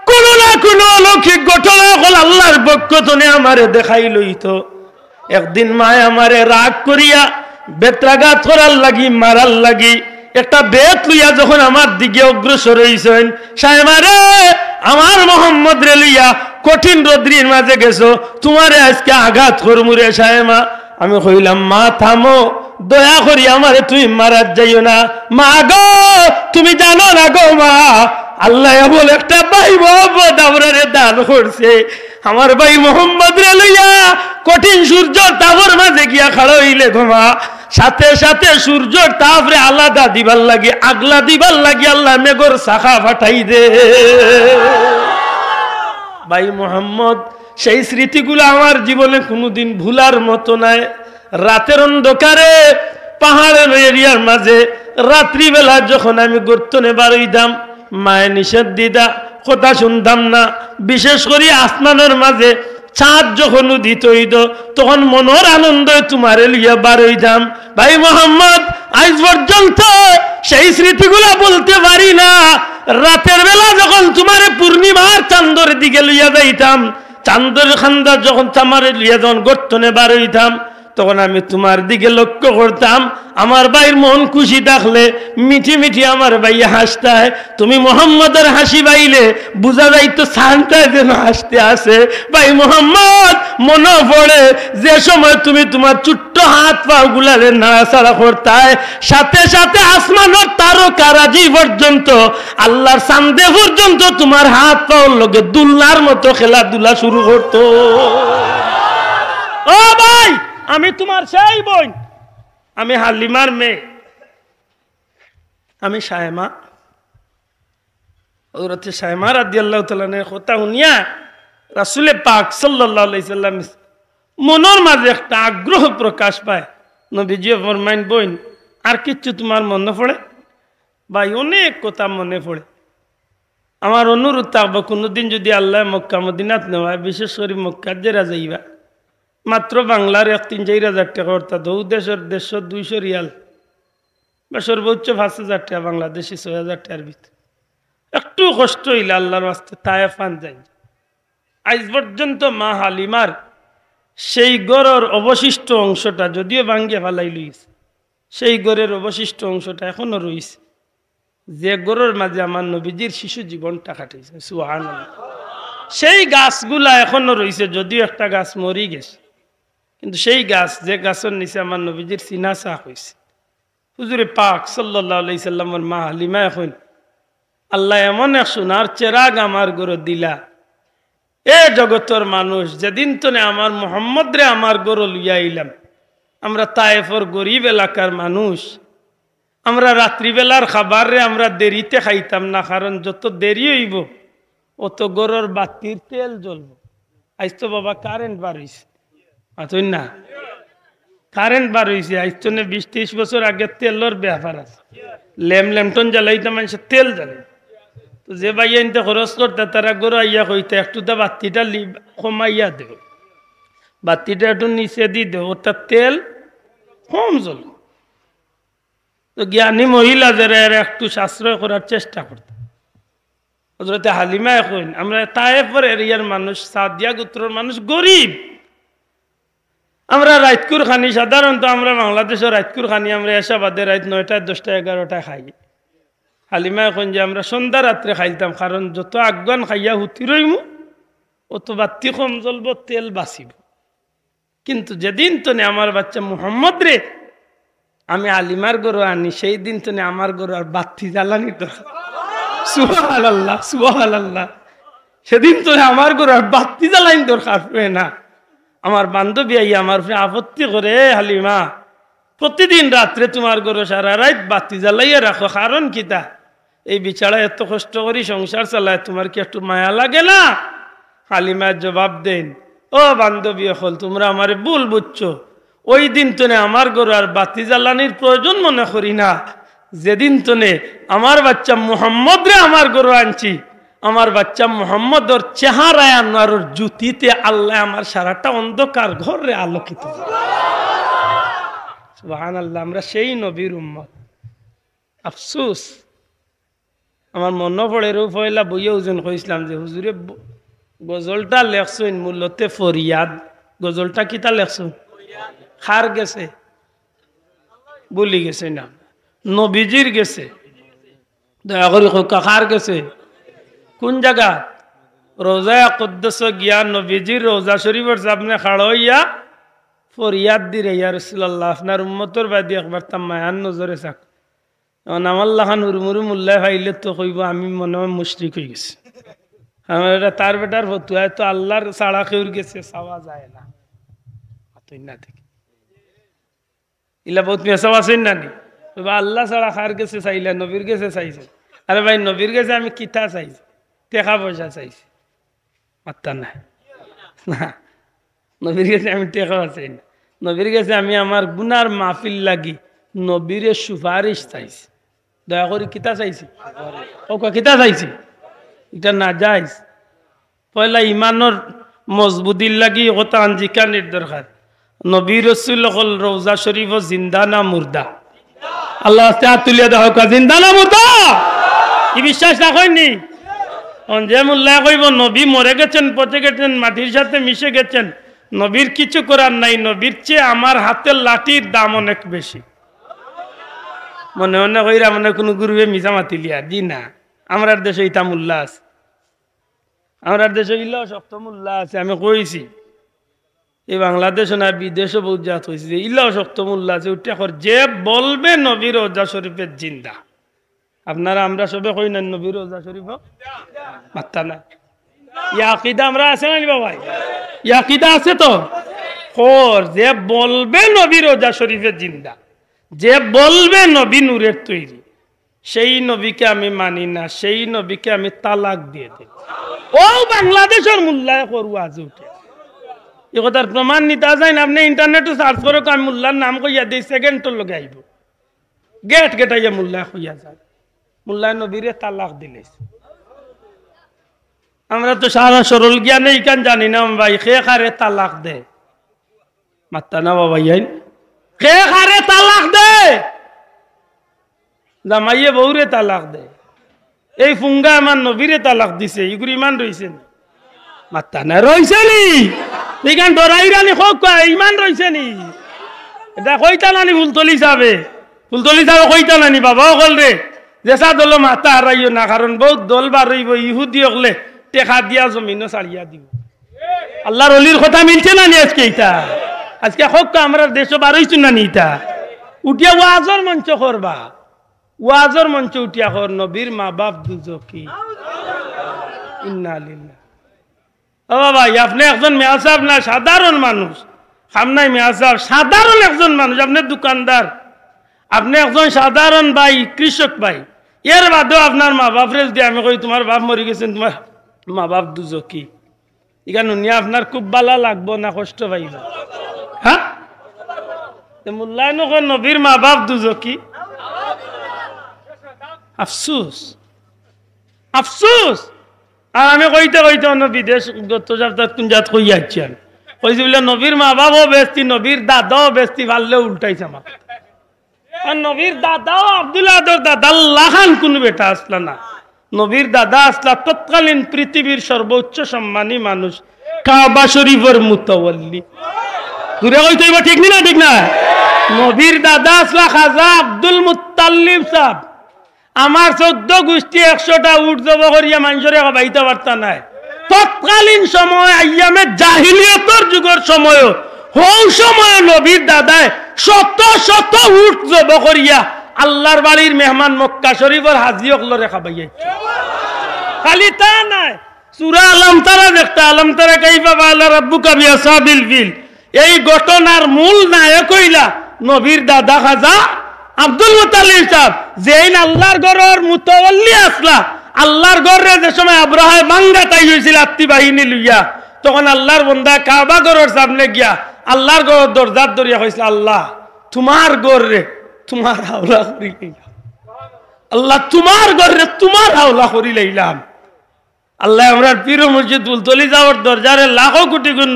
কোনো না কোনো অলৌকিক ঘটনা হল আল্লাহর পক্ষ থেকে আমারে দেখাই লইত। একদিন মায় আমারে রাগ করিয়া বেত্রাঘাত করার লাগি, মারার লাগি একটা বেত লইয়া যখন আমার দিকে অগ্রসর হইছেন, সায়মা রে আমার মোহাম্মদ রে লইয়া কঠিন রদ্রির মাঝে গেছো, তোমারে আজকে আঘাত করমু রে সায়মা। আমি কইলাম মা থামো, দয়া করি আমারে তুমি মারাত যাইও না। মা গো তুমি জানো না গো মা, আল্লাহ বলে একটা ভাই মোহাম্মদ আমরারে দান করছে। আমার ভাই মোহাম্মদ রে লইয়া কঠিন সূর্যর তাপর মাঝে গিয়া খাড়া হইলে গো মা, সাথে সাথে সূর্যর তাপরে আলাদা দিবার লাগি, আগলা দিবার লাগি আল্লাহ মেঘর শাখা ফাটাই দে। ভাই মোহাম্মদ সেই স্মৃতিগুলো আমার জীবনে কোনোদিন ভুলার মতো নাই। রাতের অন্ধকারে পাহাড়ের এরিয়ার মাঝে রাত্রিবেলা যখন আমি গর্তনে বারইতাম, মায়ের নিষেধ দিদা কথা শুনতাম না। বিশেষ করে আসমানের মাঝে চাঁদ যখন উদিত হইত তখন মনের আনন্দ তোমার লিয়া বারইতাম। ভাই মোহাম্মদ আজ পর্যন্ত সেই স্মৃতিগুলা বলতে পারি না। রাতের বেলা যখন তোমার পূর্ণিমার চাঁদের দিকে লইয়া যাইতাম, চাঁদের খান্দা যখন তামারে লিয়া যখন গর্তনে বারইতাম, তখন আমি তোমার দিকে লক্ষ্য করতাম। আমার ভাইয়ের মন খুশি থাকলে মিঠি মিঠি আমার ভাই হাসতায়। তুমি মোহাম্মদের হাসি বাইলে বুঝা যাইতো শান্তায় যেন হাসতে আসে। ভাই মোহাম্মদ মনে পড়ে যে সময় তুমি তোমার ছোট্ট হাত পা গুলারে নাড়াচাড়া করতায়, সাথে সাথে আসমানের তারকারাজি পর্যন্ত আল্লাহর চাঁদে পর্যন্ত তোমার হাত পাওয়ার লগে দুলনার মতো খেলাধুলা শুরু করতো। ও ভাই আমি তোমার সেই বোন, আমি হালিমার মেয়ে, আমি সায়মা। হযরত সায়মা রাদিয়াল্লাহু তাআলা এর কথা শুনিয়া রাসূল পাক সাল্লাল্লাহু আলাইহি সাল্লাম মনের মাঝে একটা আগ্রহ প্রকাশ পায়। নবীজি ফরমাইন, বোন আর কিছু তোমার মনে পড়ে? ভাই অনেক কথা মনে পড়ে। আমার অনুরোধ থাকবো কোনোদিন যদি আল্লাহ মক্কা মদিনাত নেওয়ায়, বিশেষ করে মক্কার জেরা যাইবা, মাত্র বাংলার ৩-৪,০০০ টাকা, অর্থাৎ দেশের ১৫০-২০০ রিয়াল বা সর্বোচ্চ ৫,০০০ টাকা, বাংলাদেশি ৬,০০০ টাকার ভিতরে। একটু কষ্ট হইলে আল্লাহর রাস্তে তায়েফান যাই। আজ পর্যন্ত মা হালিমার সেই গড়ের অবশিষ্ট অংশটা যদিও ভাঙ্গে ফেলাই লইছে, সেই গড়ের অবশিষ্ট অংশটা এখনো রয়েছে, যে গড়ের মাঝে আমার নবীজির শিশু জীবনটা কাটিয়েছে। সুবহানাল্লাহ। সেই গাছগুলা এখনো রয়েছে, যদিও একটা গাছ মরি গেছে, কিন্তু সেই গাছ, যে গাছের নিচে আমার নবীজির সিনা চাক হয়েছে। হুজুরে পাক সাল্লাল্লাহু আলাইহি সাল্লামের মা হালিমা এখন আল্লাহ এমন এক সোনার চেরাগ আমার গড়ে দিলা, এ জগতের মানুষ যেদিন তনে আমার মোহাম্মদ রে আমার গড়ে লইয়া আইলাম, আমরা তায়েফের গরিব এলাকার মানুষ, আমরা রাত্রিবেলার খাবারে আমরা দেরিতে খাইতাম না, কারণ যত দেরি হইব অত গরুর বাতির তেল জ্বলব। আজ তো বাবা কারেন্ট বার হয়েছে, আছেন না? কারেন্ট বার হয়েছে আজ তো 20-30 বছর আগে তেলের ব্যাপার আছে। ল্যাম্পটন জ্বালাইতে মানুষের তেল জ্বালাই, তো যে ভাইয়া ইনতে খরচ করতে তারা গরু আইয়া কইতে একটু তা বাতিটা কমাইয়া দেব, বাতিটা একটু নিচে দিয়ে দেব, ওটার তেল কম জ্বল। তো জ্ঞানী মহিলা যারা এরা একটু সাশ্রয় করার চেষ্টা করত। হযরতে হালিমা এখন আমরা তায়েফের এরিয়ার মানুষ, সাদিয়া গোত্রের মানুষ, গরিব। আমরা রাতকুর খানি সাধারণত আমরা বাংলাদেশের রাতকুর খানি আমরা এসাবাদে রাত 9টা 10টা 11টা খাই। হালিমা এখন যে আমরা সন্ধ্যা রাত্রে খাইতাম, কারণ যত আগুন খাইয়া হুতি রইমু অত বাতি কম জ্বলব, তেল বাঁচিব। কিন্তু যেদিন তো আমার বাচ্চা মুহাম্মদ রে আমি আলিমার গরু আনি, সেই দিন তো আমার গরু আর বাতি জ্বালানি দরকার। সুবহানাল্লাহ সুবহানাল্লাহ। সেদিন তো আমার গরু আর বাতি জ্বালানি দরকার হয় না। আমার বান্ধবী আইয়া আমার আপত্তি করে, হালিমা প্রতিদিন রাত্রে তোমার গরু সারা রাত বাতি জ্বালাইয়া রাখো, কারণ কিতা? এই বিছাড়া এত কষ্ট করি সংসার চালায়, তোমার কি একটু মায়া লাগে না? হালিমা জবাব দেন, ও বান্ধবী হল তোমরা আমার ভুল বুঝছো। ওই দিন তনে আমার গরু আর বাতি জ্বালানির প্রয়োজন মনে করি না, যেদিন তনে আমার বাচ্চা মুহাম্মদ রে আমার গরু আনছি, আমার বাচ্চা মুহাম্মদর চেহারায় আনোয়ারের জুতিতে আল্লাহ আমার সারাটা অন্ধকার ঘরে আলোকিত। সুবহানাল্লাহ। আমরা সেই নবীর উম্মত। আফসোস আমার মনে পড়ে পয়লা বইয়ে ওজন কইছিলাম যে হুজুরে গজলটা লেখছেন মূলতে ফরিয়াদ। গজলটা কিতা লেখছেন? খার গেছে, বলি গেছে না, নবীজির গেছে। দয়া করে কার গেছে? কোন জায়গা? রোজা কুদ্দুস গিয়া নবীজির রোজা শরীফের সামনে খাড়া হইয়া ফরিয়াদ দিরে, ইয়া রাসূলুল্লাহ আপনার উম্মতর বাদি একবার তামায়ান নজরে চাক। আমার লাখান হুরমুরু মুল্লাহ ভাইলে তো কইব আমি মনে হয় মুশরিক হয়ে গেছি। আমার এটা তার বেটার ফতুয়ায় তো আল্লাহর ছাড়া কেউর গেছে চাওয়া যায় না। না থেকে ইলা বহুত মেসাও আছেন না নি? আল্লাহ ছাড়া খার গেছে চাইলে, নবীর গেছে চাইছে। আরে ভাই নবীর গেছে আমি কিতা চাইছি? টাকা পয়সা চাইছি, মাত্তা নাই না। নবীর গেছে আমি টাকা চাই না, নবীর গেছে আমি আমার গুনার মাহফিল লাগি নবীরে সুপারিশ চাইছি। দয়া করে কিতা চাইছি? ও কিতা চাইছি? এটা না যাইস। পয়লা ইমানের মজবুতির লাগি কথা আঞ্জিকানির দরকার। নবী রাসূল হল রওজা শরীফ জিন্দা না মুর্দা? আল্লাহ হাত তুলিয়া দাও, জিন্দা না মুর্দা? কি বিশ্বাস রাখেননি? যে মোল্লা কইব নবী মরে গেছেন, পচে গেছেন, মাটির সাথে মিশে গেছেন, নবীর কিছু করার নাই, নবীর চেয়ে আমার হাতের লাঠির দাম অনেক বেশি। মনে মনে কইরা মনে কোনো গুরুবে মিশা মাতিলিয়া জি না। আমরা দেশে ইতা মোল্লা আছে, আমরা দেশে ইল্লাহ শক্ত মোল্লা আছে। আমি কইছি এই বাংলাদেশে না বিদেশে বহুত জাত হয়েছে যে ইল্লাহ শক্ত মোল্লা আছে, উঠে যে বলবে নবীর রওজা শরীফের জিন্দা। আপনারা আমরা সবে কই না নবীর রওজা শরীফ মাত্তা না। ইয়া আকীদা আমরা আছে না বাবা? ইয়া আকীদা আছে তো? যে বলবে নবীর রওজা শরীফের জিন্দা, যে বলবে নবী নূরের তৈরি, সেই নবীকে আমি মানি না, সেই নবীকে আমি তালাক দিয়ে দিই। ও বাংলাদেশের মোল্লায় করু আজ উঠে এ কথার প্রমাণ নিতে যায় না। আপনি ইন্টারনেটে সার্চ করে আমি মোল্লার নাম কইয়া দিই, সেকেন্ডের লগে আইব, গেট গেটাইয়া মোল্লায় কইয়া যায় মোল্লায় নবীরে তালাক দিলে। আমরা তো সারা সরল জ্ঞানে ইকান জানি না ভাই, খে খারে তালাক দে মাত্তা না বাবা, খে খারে তালাক দে, জামাইয়ে বউরে তালাক দে। এই ফুঙ্গা আমার নবীরে তালাক দিছে, ইগুর ইমান রইছে না মাত্তা না? রইছে নি? ইকান ডরাইরানি হোক ইমান রইছে নি? এটা কইতা নানি ফুলতলি যাবে, ফুলতলি যাবে কইতা নানি বাবা অকল রে যেসা দল মাথা হারাইও না, কারণ বহুত দল বার রইব ইহুদি হকলে টেকা দিয়া জমিনও ছাড়িয়া দিব। আল্লাহর অলির কথা মিলছে না নি আজকে? ইটা আজকে হোক আমরা দেশ বার হইছু না নি? ইটা উঠিয়া ওয়াজর মঞ্চ করবা, ওয়াজর মঞ্চ উঠিয়া কর নবীর মা বাপ দুজকি। ইন্না লিল্লাহ। ও ভাই আপনি একজন মেয়া সাহেব না, সাধারণ মানুষ, সামনাই মেয়া সাহেব সাধারণ একজন মানুষ, আপনি দোকানদার, আপনি একজন সাধারণ ভাই, কৃষক ভাই, এর বাদেও আপনার মা বাপরে যদি আমি কই তোমার বাপ মরে গেছেন, তোমার মা বাপ দুজকি, এখানে নিয়ে আপনার খুব বালা লাগবো না কষ্ট পাইবা? হ্যাঁ, মূল্যায়ন নবীর মা বাপ দুজকি, আফসুস আফসুস। আর আমি কইতে কইতে অন্য বিদেশ গত সপ্তাহ কোন জাত কই যাচ্ছি, আমি কইছি বলে নবীর মা বাপও বেস্তি, নবীর দাদাও বেস্তি, পারলে উল্টাইছে আমার। আর নবীর দাদাও আব্দুল্লাহ দাদা আল্লাহ খান কোন বেটা আসলা না, নবীর দাদা আসলা তৎকালীন পৃথিবীর সর্বোচ্চ সম্মানী মানুষ, কাবা শরীফের মুতাওয়াল্লি। ঘুরে কইতে হইব, ঠিক না ঠিক না? নবীর দাদা আসলা খাজা আব্দুল মুত্তালিব সাহেব। আমার 14 গোষ্ঠী 100টা উঠ জব করিয়া মানুষরে খাবাইতে পারতা নাই। তৎকালীন সময় আইয়ামে জাহিলিয়তর যুগের সময়, হৌ সময় নবীর দাদায় শত শত উঠ জব করিয়া আল্লাহর বাড়ির মেহমান মক্কা শরীফের হাজি অকলরে খাবাইয়া। খালি তা নাই, সূরা আলম তারা দেখতা, আলম তারা কাইফা বালা রাব্বুকা বিআসহাবিল ফিল, এই ঘটনার মূল নায়ক হইলা নবীর দাদা খাজা আব্দুল মুত্তালিব সাহেব। যেইন আল্লাহর ঘরের মুতাওয়াল্লি আসলা, আল্লাহর ঘরে যে সময় আব্রাহায় বাঙ্গা তাই হয়েছিল আত্মি বাহিনী লইয়া, তখন আল্লাহর বন্দা কাবা ঘরের সামনে গিয়া আল্লাহর ঘরের দরজার দরিয়া হয়েছিল, আল্লাহ তোমার ঘরে তোমার হাওলা করি লইলাম, আল্লাহ তোমার ঘরে তোমার হাওলা করি লইলাম। আল্লাহ আমরা পীর মসজিদ বুলতলি যাওয়ার দরজারে লাখো কোটি গুণ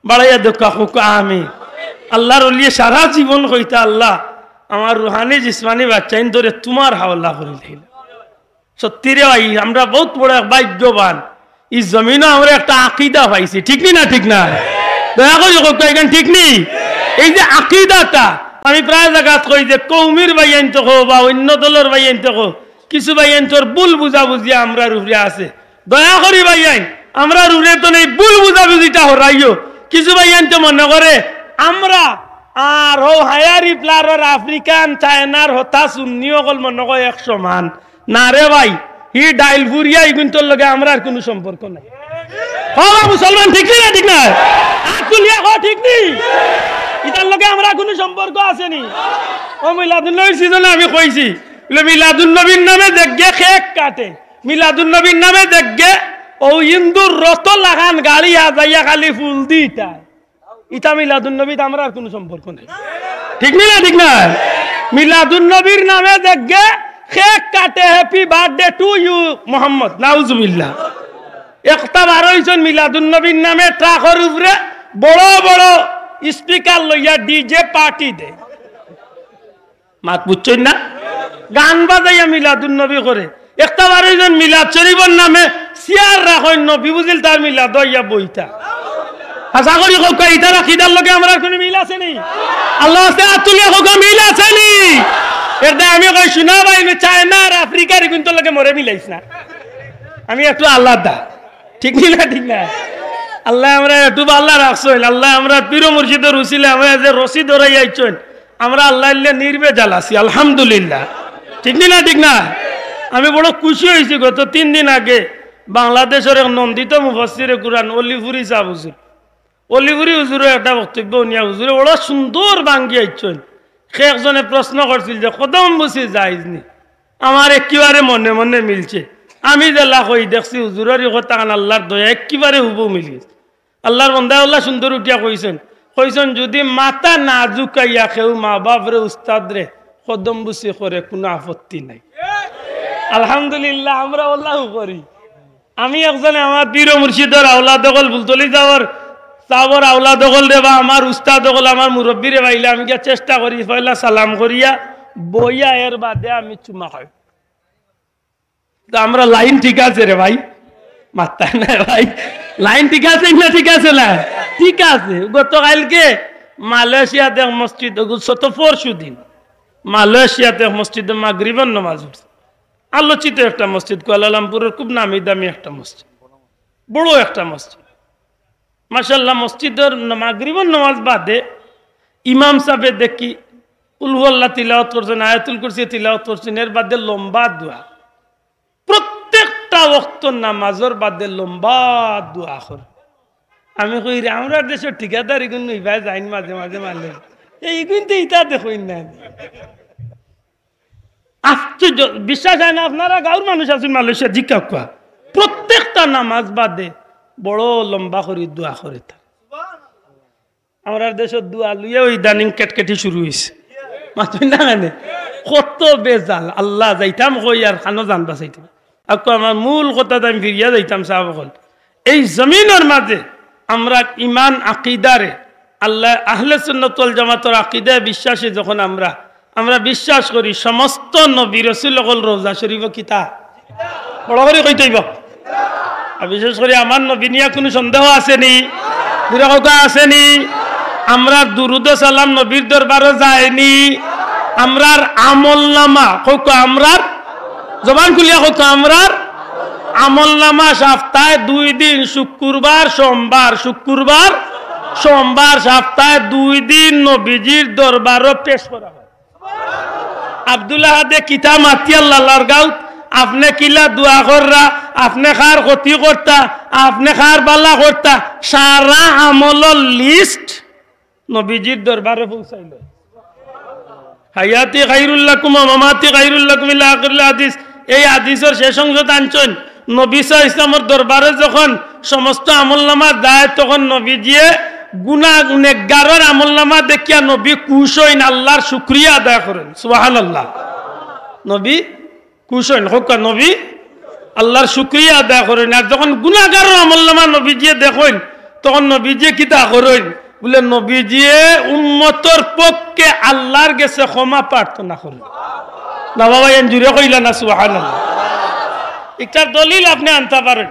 বাড়াইয়া দেখা হোক আমি। আল্লাহর ওলিয়ে সারা জীবন হইতা, আল্লাহ আমার রুহানি জিসমানি বাচ্চাইন ধরে তোমার হাওলা করি লইলাম। সত্যি রে ভাই, আমরা বহুত বড় ভাগ্যবান, এই জমিনও আমরা একটা আকীদা পাইছি, ঠিক না ঠিক না? দয়া করে এখানে ঠিক নেই, এই যে আকীদাটা আমি প্রায় জায়গা কই যে কৌমির বাইয়ান তো বা অন্য দলের বাইয়ান তো কিছু বাইয়ান তোর ভুল বুঝাবুঝি আমরা রুহরে আছে। দয়া করি ভাইয়াই, আমরা রুহরে তো নেই ভুল বুঝাবুঝিটা হরাইও। কিছু ভাইয়ান তো মনে করে আমরা আর ও হায়ারি প্লারর আফ্রিকান চায়নার হতা সুন্নি অকল মনে করে 100 মান না রে ভাই, হি ডাইল ফুরিয়া ইগুন্তর লগে আমরা আর কোনো সম্পর্ক নাই। হ্যাঁ মুসলমান, ঠিক না ঠিক না? আকুলিয়া হ ঠিক নেই, ইতার লগে আমরা কোনো সম্পর্ক আসেনি। ও মিলাদুন নবীর সিজনে আমি কইছি বলে মিলাদুন নবীর নামে দেখগে খেক কাটে, মিলাদুন নবীর নামে দেখগে ও হিন্দুর রত লাগান গাড়ি আজাইয়া খালি ফুল দিটা, ইতা মিলাদুন নবীতে আমরা আর কোনো সম্পর্ক নাই, ঠিক না ঠিক না? মিলাদুন নবীর নামে দেখগে খেক কাটে, happy birthday to you Mohammad, নাউজুবিল্লাহ। একটা বার হইছেন মিলাদুন নবীর নামে ট্রাকের উপরে বড় বড় স্পিকার লইয়া ডিজে পার্টি দে, মাত বুঝছেন না? গান বাজাইয়া মিলাদুন নবী করে। একটা বার হইছেন মিলাদ শরীফের নামে চেয়ার রাখেন, নবী বুঝিল তার মিলাদ হইয়া বইতা। আশা করি কোকা ইতারা খিদার লগে আমরা কোনো মিল আছে নি? আল্লাহ আছে আতুলিয়া কোকা মিল আছে নি? এটা আমি কই শোনা ভাই, চায়না আর আফ্রিকার কিন্তু লগে মরে মিলাইছ না, আমি একটু আলাদা, ঠিক না ঠিক না? আল্লাহ আমরা একটু আল্লাহ রাখছেন, আল্লাহ আমরা পীর মুর্শিদের উসিলে আমরা যে রশি ধরাই আইছেন, আমরা আল্লাহ নির্বে জ্বালাছি আলহামদুলিল্লাহ, ঠিক না ঠিক না? আমি বড় খুশি হয়েছি, গত 3 দিন আগে বাংলাদেশের এক নন্দিত মুফাসসিরে কুরআন অলিপুরি সাহেব হুজুর, অলিপুরি হুজুরের একটা বক্তব্য নিয়া হুজুরে বড় সুন্দর বাঙ্গি আইছেন। সে একজনে প্রশ্ন করছিল যে কদম বুঝি যাইজনি, আমার একেবারে মনে মনে মিলছে। আমি যে লাখ হই দেখছি হুজুরের কথা আল্লাহর দয়া একেবারে হুবু মিলিয়েছে। আল্লাহর বন্দা আল্লাহ সুন্দর উঠিয়া কইছেন, কইছেন যদি মাথা না ঝুঁকাইয়া কেউ মা বাপরে উস্তাদ রে কদম বুঝি করে কোনো আপত্তি নাই। আলহামদুলিল্লাহ আমরা আল্লাহ করি। আমি একজনে আমার পীর মুর্শিদের আওলাদ দখল বুলতলি যাওয়ার চাবর আওলাদ দখল রে বা আমার উস্তাদ দখল আমার মুরব্বীরে পাইলে আমি গিয়া চেষ্টা করি পয়লা সালাম করিয়া বইয়া এর বাদে আমি চুমা খাই। তো আমরা লাইন ঠিক আছে রে ভাই, মাত্তা না ভাই, লাইন ঠিক আছে না? ঠিক আছে না? ঠিক আছে। গতকালকে মালয়েশিয়াতে মসজিদ, পরশু দিন মালয়েশিয়াতে মসজিদে মাগরিবের নামাজ হচ্ছে, আলোচিত একটা মসজিদ, কুয়ালালামপুরের খুব নামি দামি একটা মসজিদ, বড় একটা মসজিদ মাশাআল্লাহ। মসজিদের মাগরিবের নামাজ বাদে ইমাম সাহেব দেখি কুল হুয়াল্লাহ তিলাওয়াত করছেন, আয়াতুল কুরসি তিলাওয়াত করছেন, এর বাদে লম্বা দোয়া, প্রত্যেকটা ওয়াক্ত নামাজের বাদে লম্বা দোয়া করে। আমি কই রে আমরা দেশের ঠিকাদার এগুলো ইভাই যাইন মাঝে মাঝে মারলে এই কিন্তু ইটা দেখুন না, আশ্চর্য, বিশ্বাস হয় না আপনারা? গাঁর মানুষ আছেন মালয়েশিয়া, জিজ্ঞা কোয়া প্রত্যেকটা নামাজ বাদে বড় লম্বা করে দোয়া করে। আমরা দেশের দোয়া লুয়ে ওই ইদানিং কেটকেটি শুরু হয়েছে, মাতুই না মানে কত বেজাল। আল্লাহ যাইতাম কই আর খানো জানবা চাইতাম। আকো আমার মূল কথা আমি ফিরিয়া যাইতাম সাহাবগণ, এই জমিনের মাঝে আমরা ইমান আকিদারে আল্লাহ আহলে সুন্নাত ওয়াল জামাতের আকিদায় বিশ্বাসে যখন আমরা বিশ্বাস করি সমস্ত নবী রাসূল সকল রওজা শরীফ কিতা বড় করে কইতেইব। আর বিশেষ করে আমার নবী নিয়ে কোনো সন্দেহ আসেনি, বিরক্ত আসেনি। আমরা দুরুদ সালাম নবীর দরবারে যায়নি। আমরার আমলনামা হোক, আমরার জবান খুলিয়া হোক, আমরার আমলনামা সপ্তাহে 2 দিন শুক্রবার সোমবার, শুক্রবার সোমবার সপ্তাহে 2 দিন নবীজির দরবারও পেশ করা হয়। আব্দুল্লাহ হাদে কিতা মাতি আল্লাহর গাঁও, আপনি কিলা দোয়া কররা, আপনি খার ক্ষতি করতা, আপনি খার বালা করতা, সারা আমলের লিস্ট নবীজির দরবারে পৌঁছাইল। হায়াতি খায়রুল লাকুম ওয়া মামাতি খায়রুল লাকুম ইলা আখিরিল হাদিস। এই হাদিসের শেষ অংশ টানছেন নবী সাল্লাল্লাহু আলাইহি ওয়াসাল্লামের দরবারে যখন সমস্ত আমলনামা যায় তখন নবীজিয়ে গুনাহ নেকগারের আমলনামা দেখিয়া নবী খুশ হইন, আল্লাহর শুকরিয়া আদায় করেন। সুবহানাল্লাহ। নবী খুশ হইন হোক, নবী আল্লাহর শুকরিয়া আদায় করেন। আর যখন গুনাহগারের আমলনামা নবীজিয়ে দেখেন তখন নবীজিয়ে কিতা করেন বলে, নবীজিয়ে উম্মতের পক্ষে আল্লাহর কাছে ক্ষমা প্রার্থনা করেন। না বাবা এন জুড়ে কইলা না সুবহানাল্লাহ। একটা দলিল আপনি আনতে পারেন,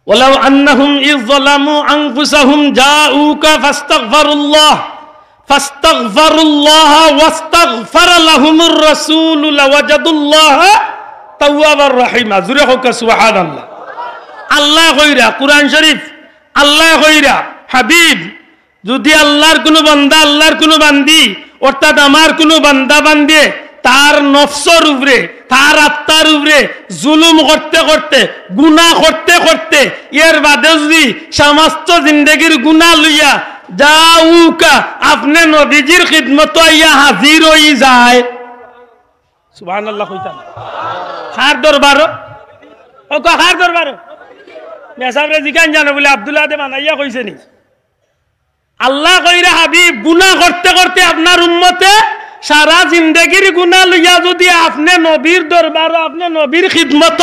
ওয়ালাউ আন্নাহুম ইয যালামু আনফুসাহুম জাউকা ফাস্তাগফিরুল্লাহ ওয়াস্তাগফারা লাহুমুর রাসূল লাওয়াজাদুল্লাহ তাওয়াবার রহিমা। জুড়ে হোক সুবহানাল্লাহ। আল্লাহ কইরা কুরআন শরীফ, আল্লাহ কইরা হাবিব, যদি আল্লাহর কোনো বান্দা, আল্লাহর কোনো বান্দি অর্থাৎ আমার কোনো বান্দা বান্দে তার নফসর উপরে, তার আত্মার উপরে জুলুম করতে করতে, গুনাহ করতে করতে, এর বাদে যদি সমস্ত জিন্দেগির গুনাহ লইয়া যাউকা আপনি নবীজির খিদমত আইয়া হাজির হই যায়, সুবহানাল্লাহ কইতাম। কার দরবার? ও কার দরবার? মেসাবরে জিকান জানো বলে আব্দুল্লাহ দে বানাইয়া কইছে নি। আল্লাহ কইরা হাবিব গুনাহ করতে করতে আপনার উম্মতে সারা জিন্দেগির গুনাহ লইয়া যদি আপনি নবীর দরবার, আপনি নবীর খিদমত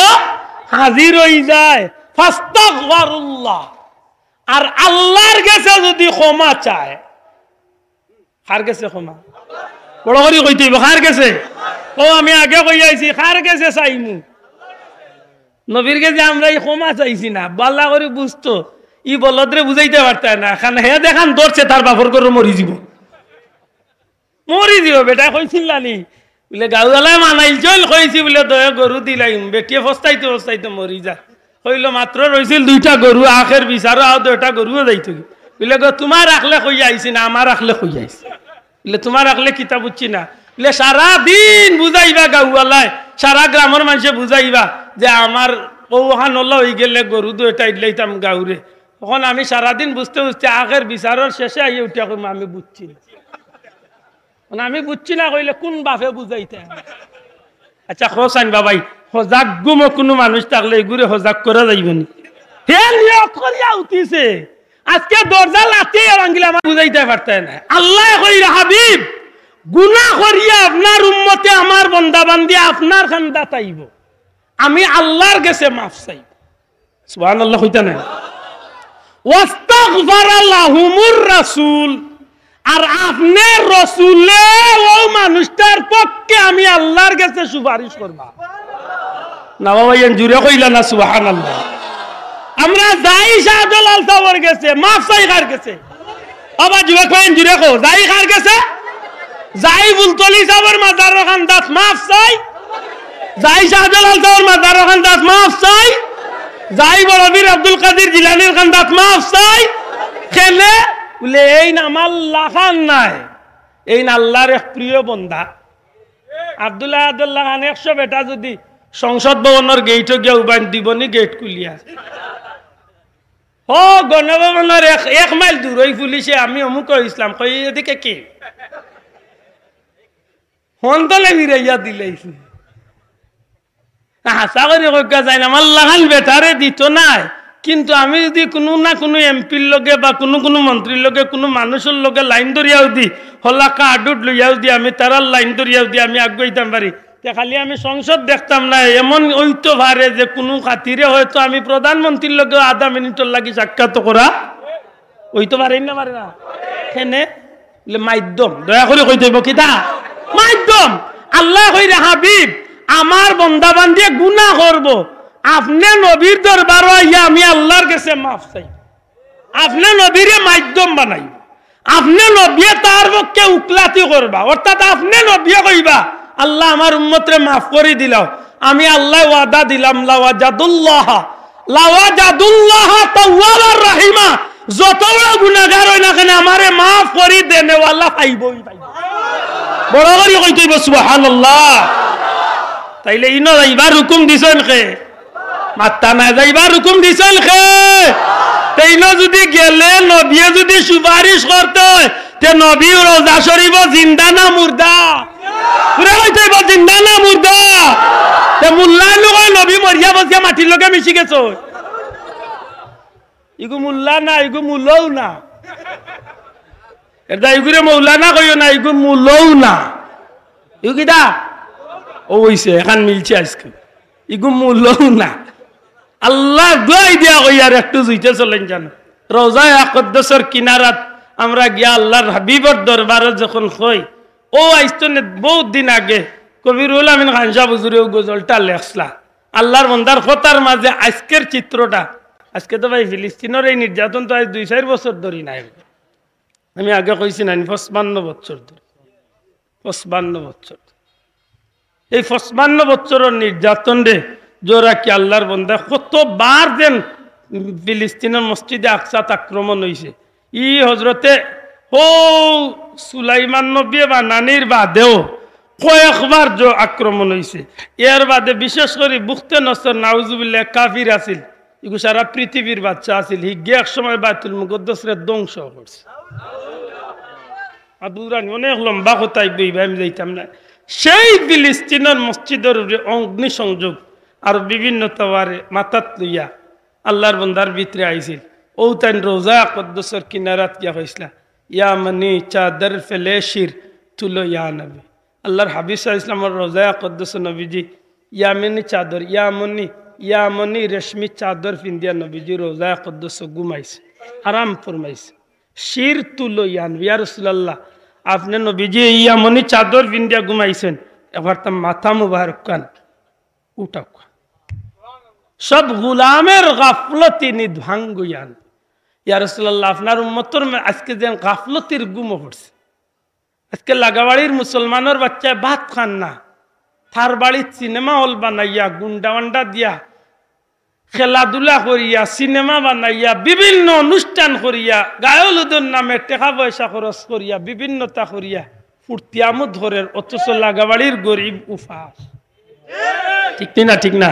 হাজির হই যায়, ফাস্তাগফিরুল্লাহ, আর আল্লাহর কাছে যদি ক্ষমা চায়, কার কাছে ক্ষমা? বড় করে কইতে হইব, কার কাছে? ও আমি আগে কই আইছি, কার কাছে চাইমু? নবীর কাছে আমরা এই ক্ষমা চাইছি না। বাল্লা করে বুঝতো ই বলদরে বুঝাইতে পারত না, খান হে দেখান ধরছে তার বাপর করে মরি যাব, মরি দিব বেটা কইছিল নি বলে গাঁওয়ালায় মানাইল চল কইছি বলে দয়া গরু দিলাইম, বেটিয়ে ফস্তাইতে ফস্তাইতে মরি যা কইল। মাত্র রইছিল 2টা গরু, আখের বিচারো আও 2টা গরুও যাইত বলে গো তোমার রাখলে কই আইছি না, আমার রাখলে কই আইছি বলে তোমার রাখলে কিতা বুঝছি না বলে সারা দিন বুঝাইবা গাঁওয়ালায়, সারা গ্রামের মানুষে বুঝাইবা যে আমার ওখান হল্লা হয়ে গেলে গরু 2টা ইডলাইতাম গাঁওরে। তখন আমি সারাদিন বুঝতে বুঝতে আখের বিচারের শেষে আইয়ে উঠে আমি বুঝছি না, আমি বুঝছি না কইলে কোন বাপে বুঝাইতে। আচ্ছা হোসাইন বাবাই সজাগ গুম কোনো মানুষ থাকলে এগুলো সজাগ করা যাইব নি? হে নিয়োগ করিয়া উঠিছে আজকে দরজা লাতে আঙ্গিলে আমার বুঝাইতে পারতে না। আল্লাহ কইরা হাবিব গুনাহ করিয়া আপনার উম্মতে আমার বন্দা বান্দি আপনার খান্দা তাইব, আমি আল্লাহর কাছে মাফ চাই। সুবহানাল্লাহ কইতা না? ওয়াস্তাগফারা লাহুমুর রাসূল, আর আপনি রসুলে ও মানুষটার পক্ষে আমি আল্লাহর কাছে সুপারিশ করবা। না বাবা এন জুড়ে কইলা না সুবহানাল্লাহ। আমরা যাই শাহজালাল সাহেবের কাছে মাফ চাই, কার কাছে? বাবা যুবক ভাই জুড়ে কো, যাই কার কাছে? যাই বুলতলি সাহেবের মাজারের খান্দাত মাফ চাই, যাই শাহজালাল সাহেবের মাজারের খান্দাত মাফ চাই, যাই বড়বীর আব্দুল কাদের জিলানীর খান্দাত মাফ চাই। কেনে বলে এই না আমার লাখান নাই, এই না আল্লাহর এক প্রিয় বন্দা আব্দুল্লাহ আব্দুল্লাহ খান 100 বেটা যদি সংসদ ভবনের গেইট গিয়া উবান দিবনি গেট খুলিয়া ও গণভবনের 1 মাইল দূর ওই পুলিশে আমি অমুক ইসলাম কই এদিকে কি মন্তলে ফিরাইয়া দিলাইছে হাসা করে কইকা যায় না আমার লাগান বেটারে দিত নাই কিন্তু আমি যদি কোনো না কোনো এমপির লগে বা কোনো মন্ত্রীর লগে কোনো মানুষের লগে লাইন ধরিয়াও দি হলা কার্ডুট লইয়াও দি আমি তারার লাইন ধরিয়াও দি আমি আগাইতাম পারি খালি আমি সংসদ দেখতাম না এমন হইতো পারে যে কোনো খাতিরে হয়তো আমি প্রধানমন্ত্রীর লগে আধা মিনিটের লাগি সাক্ষাৎ করা হইতে পারে না পারে না কেনে মাধ্যম দয়া করে কই দেব কিতা মাধ্যম আল্লাহ কইরে হাবিব আমার বান্দা বান্দিয়ে গুনাহ করব আপনি নবীর দরবারে আইয়া আমি আল্লাহর কাছে মাফ চাই আপনি নবীরে মাধ্যম বানাই আপনি নবী তার পক্ষে উকলাতি করবা অর্থাৎ আপনি নবী কইবা আল্লাহ আমার উম্মতরে মাফ করে দিলাও আমি আল্লাহ ওয়াদা দিলাম লাওয়াজাদুল্লাহ তাওয়াবার রহিমা যত বড় গুনাহগার হই না কেন আমারে মাফ করে দেনে ওয়ালা পাইবই পাইব বড় করে কইতেইব সুবহানাল্লাহ তাইলে ইনো যাইবার হুকুম দিছেন কে মাত্তা না যাইবার হুকুম দিছেন কে তাইনো যদি গেলে নবী যদি সুপারিশ করতে তে নবী রোজা শরীফ জিন্দা না মুর্দা পুরা কইতেইব জিন্দা না মুর্দা তে মুল্লা লোক নবী মরিয়া বসিয়া মাটির লগে মিশি গেছো ইগু মুল্লা না ইগু মুলও না এটা ইগুরে মৌলানা কইও না ইগু মুলও না ইগু কিটা ও হইছে এখন মিলছে আজকে ইগু মুলও না আল্লাহ দোয়াই দিয়া কই আর একটু জুইতে চলেন জানো রওজায়ে আকদ্দাসের কিনারাত আমরা গিয়া আল্লাহর হাবিবর দরবারে যখন কই ও আইস্তনে বহুত দিন আগে কবিরুল আমিন খান সাহেব হুজুরে গজলটা লেখলা আল্লাহর বান্দার কথার মাঝে আজকের চিত্রটা আজকে তো ভাই ফিলিস্তিনের এই নির্যাতন তো আজ 2-4 বছর ধরে নাই আমি আগে কইছি না 55 বছর ধরে 55 বছর এই 55 বছরের নির্যাতন রে জোরা কি আল্লাহর বান্দা কতবার দেন ফিলিস্তিনের মসজিদে আকসাত আক্রমণ হইছে ই হযরতে ও সুলাইমান নবী বা নানির বাদেও কয়েকবার যে আক্রমণ হইছে এর বাদে বিশেষ করে বুখতে নসর নাউজুবিল্লাহ কাফির আছিল এগু সারা পৃথিবীর বাচ্চা আছিল হিগে এক সময় বাইতুল মুকদ্দাসরে ধ্বংস করছে আদুরানি অনেক লম্বা কথাই বইবা আমি যাইতাম না সেই ফিলিস্তিনের মসজিদের অগ্নি সংযোগ আর বিভিন্ন তাওয়ারে মাথাত লইয়া আল্লাহর বান্দার ভিতরে আইছিল ও তাইন রোজা আকদ্দাসের কিনারাত গিয়া কইছলা ইয়া মানি চাদর ফেলেশির তুলো ইয়া নবী আল্লাহর হাবিব সাল্লাল্লাহু আলাইহি ওয়াসাল্লামের রোজা আকদ্দাস নবীজি ইয়ামিনী চাদর ইয়ামনি রেশমি চাদর ফিন্দিয়া নবীজি রোজা আকদ্দাস ঘুমাইছে আরাম ফরমাইছে শির তুলো ইয়া নবী ইয়া রাসূলুল্লাহ আপনি নবীজি ইয়ামনি চাদর ফিন্দিয়া ঘুমাইছেন এবার তো মাথা মুবারক কান উঠাও সব গোলামের গাফলতি নিধ্বাঙ্গ ইয়ান ইয়া রাসূলুল্লাহ আপনার উম্মতর আজকে যেন গাফলতির গুম পড়ছে আজকে লাগাবাড়ির মুসলমানের বাচ্চা ভাত খান না তার বাড়ির সিনেমা হল বানাইয়া গুন্ডাওয়ান্ডা দিয়া খেলাধুলা করিয়া সিনেমা বানাইয়া বিভিন্ন অনুষ্ঠান করিয়া গায়লুদের নামে টাকা পয়সা খরচ করিয়া বিভিন্নতা করিয়া ফুর্তি আমোদ ধরের অথচ লাগাবাড়ির গরিব উফাস ঠিক না ঠিক না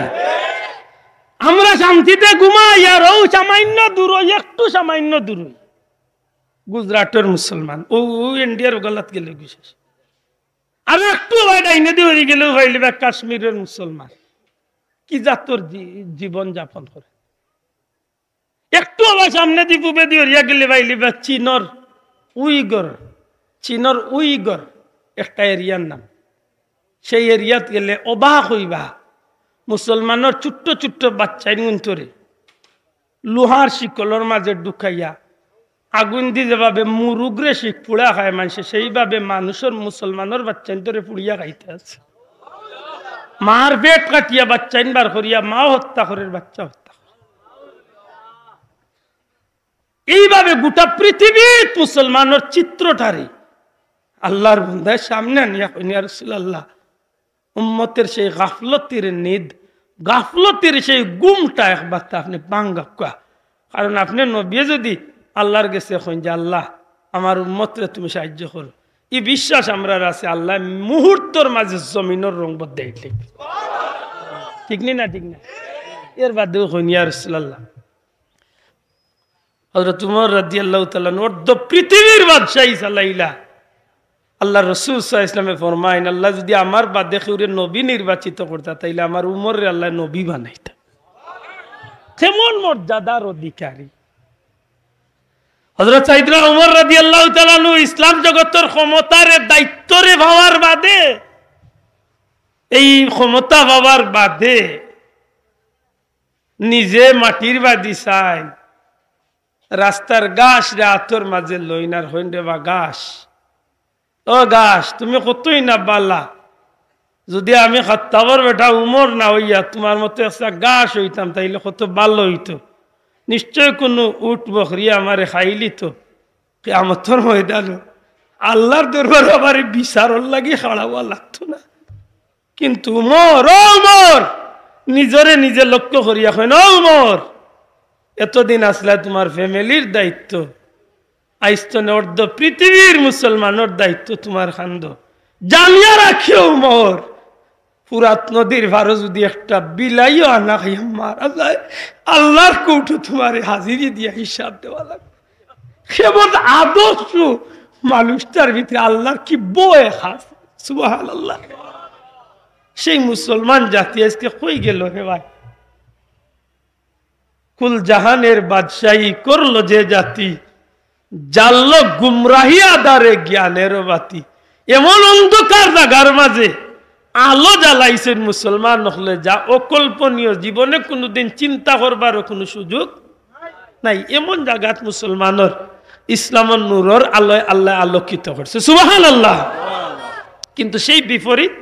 আমরা শান্তিতে ঘুমাই আর ও সামান্য দূর একটু সামান্য দূর গুজরাটের মুসলমান ও ইন্ডিয়ার গলাত গেলে বিশেষ আর একটু ডাইনে দিয়ে হয়ে গেলেও হইলে কাশ্মীরের মুসলমান কি জাতর জীবন যাপন করে একটু আবার সামনে দিয়ে পুবে দিয়ে হরিয়া গেলে ভাইলি বা চীনর উইগর একটা এরিয়ার নাম সেই এরিয়াত গেলে অবাক হইবা মুসলমানের ছোট্ট ছোট্ট বাচ্চাই গুন্তরে লোহার শিকলর মাঝে ঢুকাইয়া আগুন দিয়ে যেভাবে মুরুগরে শিখ পুড়া খায় মানুষে সেইভাবে মানুষের মুসলমানের বাচ্চাইন ধরে পুড়িয়া খাইতে আছে মার পেট কাটিয়া বাচ্চাইন বার করিয়া মা হত্যা করে বাচ্চা হত্যা করে এইভাবে গোটা পৃথিবীর মুসলমানের চিত্রটারে আল্লাহর বান্দার সামনে আনিয়া কইনি ইয়া রাসূলুল্লাহ উম্মতের সেই গাফলতির নিদ গাফলতির সেই গুমটা একবার আপনি বাঙ্গা কারণ আপনি নবী যদি আল্লাহর কাছে কইন যে আল্লাহ আমার উম্মতরে তুমি সাহায্য করো এই বিশ্বাস আমরা আছে আল্লাহ মুহূর্তের মাঝে জমিনের রং বদলাই ঠিক না ঠিক না এর বাদেও কইন ইয়া রাসূলুল্লাহ হযরত উমর রাদিয়াল্লাহু তাআলা অর্ধ পৃথিবীর বাদশাহী চালাইলা আল্লাহ রসুল সাল্লাল্লাহু আলাইহি ওয়াসাল্লামে ফরমাইন আল্লাহ যদি আমার বাদে কেউরে নবী নির্বাচিত করতা তাইলে আমার উমরে আল্লাহ নবী বানাইতা। কেমন মর্যাদার অধিকারী হযরত সাইয়েদনা ওমর রাদিয়াল্লাহু তাআলা আনহু ইসলাম জগতের ক্ষমতার দায়িত্বরে ভাবার বাদে এই ক্ষমতা পাবার বাদে নিজে মাটির বাদি চাই রাস্তার ঘাস রাতর মাঝে লইনার হইন রে বা ঘাস ও ঘাস তুমি কতই না বালা যদি আমি খাত্তাবর বেটা উমর না হইয়া তোমার মতো একটা ঘাস হইতাম তাইলে কত ভালো হইতো নিশ্চয় কোনো উট বকরি আমারে খাইলি তো কিয়ামতের ময়দানে আল্লাহর দরবারে আমার বিচারর লাগি খাড়াওয়া লাগতো না। কিন্তু উমর ও উমর নিজরে নিজে লক্ষ্য করিয়া কইন ও উমর এতদিন আসলে তোমার ফ্যামিলির দায়িত্ব আইস্তনে অর্ধ পৃথিবীর মুসলমানের দায়িত্ব তোমার খান্দ জানিয়া রাখিও উমর ফুরাত নদীর ভারো যদি একটা বিলাইও আনা খাইয়া মারা যায় আল্লাহর কৌটো তোমার হাজিরি দিয়া হিসাব দেওয়া লাগবে। কেমন আদর্শ মানুষটার ভিতরে আল্লাহর কি বয়ে খাস সুবহানাল্লাহ। সেই মুসলমান জাতি আজকে কই গেল হে ভাই? কুল জাহানের বাদশাহী করলো যে জাতি জানলো গুমরাহি আদারে জ্ঞানের বাতি এমন অন্ধকার জাগার মাঝে আলো জ্বালাইছেন মুসলমান হলে যা অকল্পনীয় জীবনে কোনোদিন চিন্তা করবার কোনো সুযোগ নাই। এমন জায়গাত মুসলমানের ইসলামের নূরের আলোয় আল্লাহ আলোকিত করছে সুবহানাল্লাহ। কিন্তু সেই বিপরীত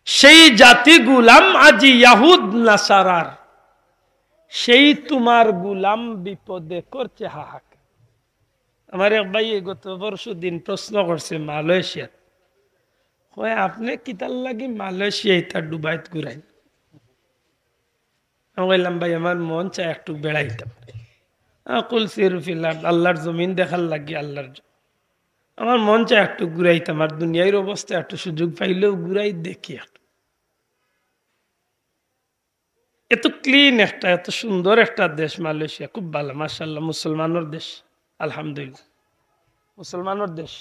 সেই জাতি গুলাম আজি ইয়াহুদ নাসারার সেই তোমার গুলাম বিপদে করছে হাহাকার। আমার এক ভাই গত পরশু দিন প্রশ্ন করছে মালয়েশিয়া কয় আপনি কিতার লাগি মালয়েশিয়ায় তার ডুবাইত ঘুরাই? আমি বললাম ভাই আমার মন চায় একটু বেড়াইতাম কুল সিরুফিল্লাহ আল্লাহর জমিন দেখার লাগি আল্লাহর আমার মন চায় একটু ঘুরাইতাম আর দুনিয়ার অবস্থা একটু সুযোগ পাইলেও ঘুরাই দেখি একটু। এত ক্লিন একটা এত সুন্দর একটা দেশ মালয়েশিয়া খুব ভালো মাশাআল্লাহ মুসলমানের দেশ আলহামদুলিল্লাহ মুসলমানের দেশ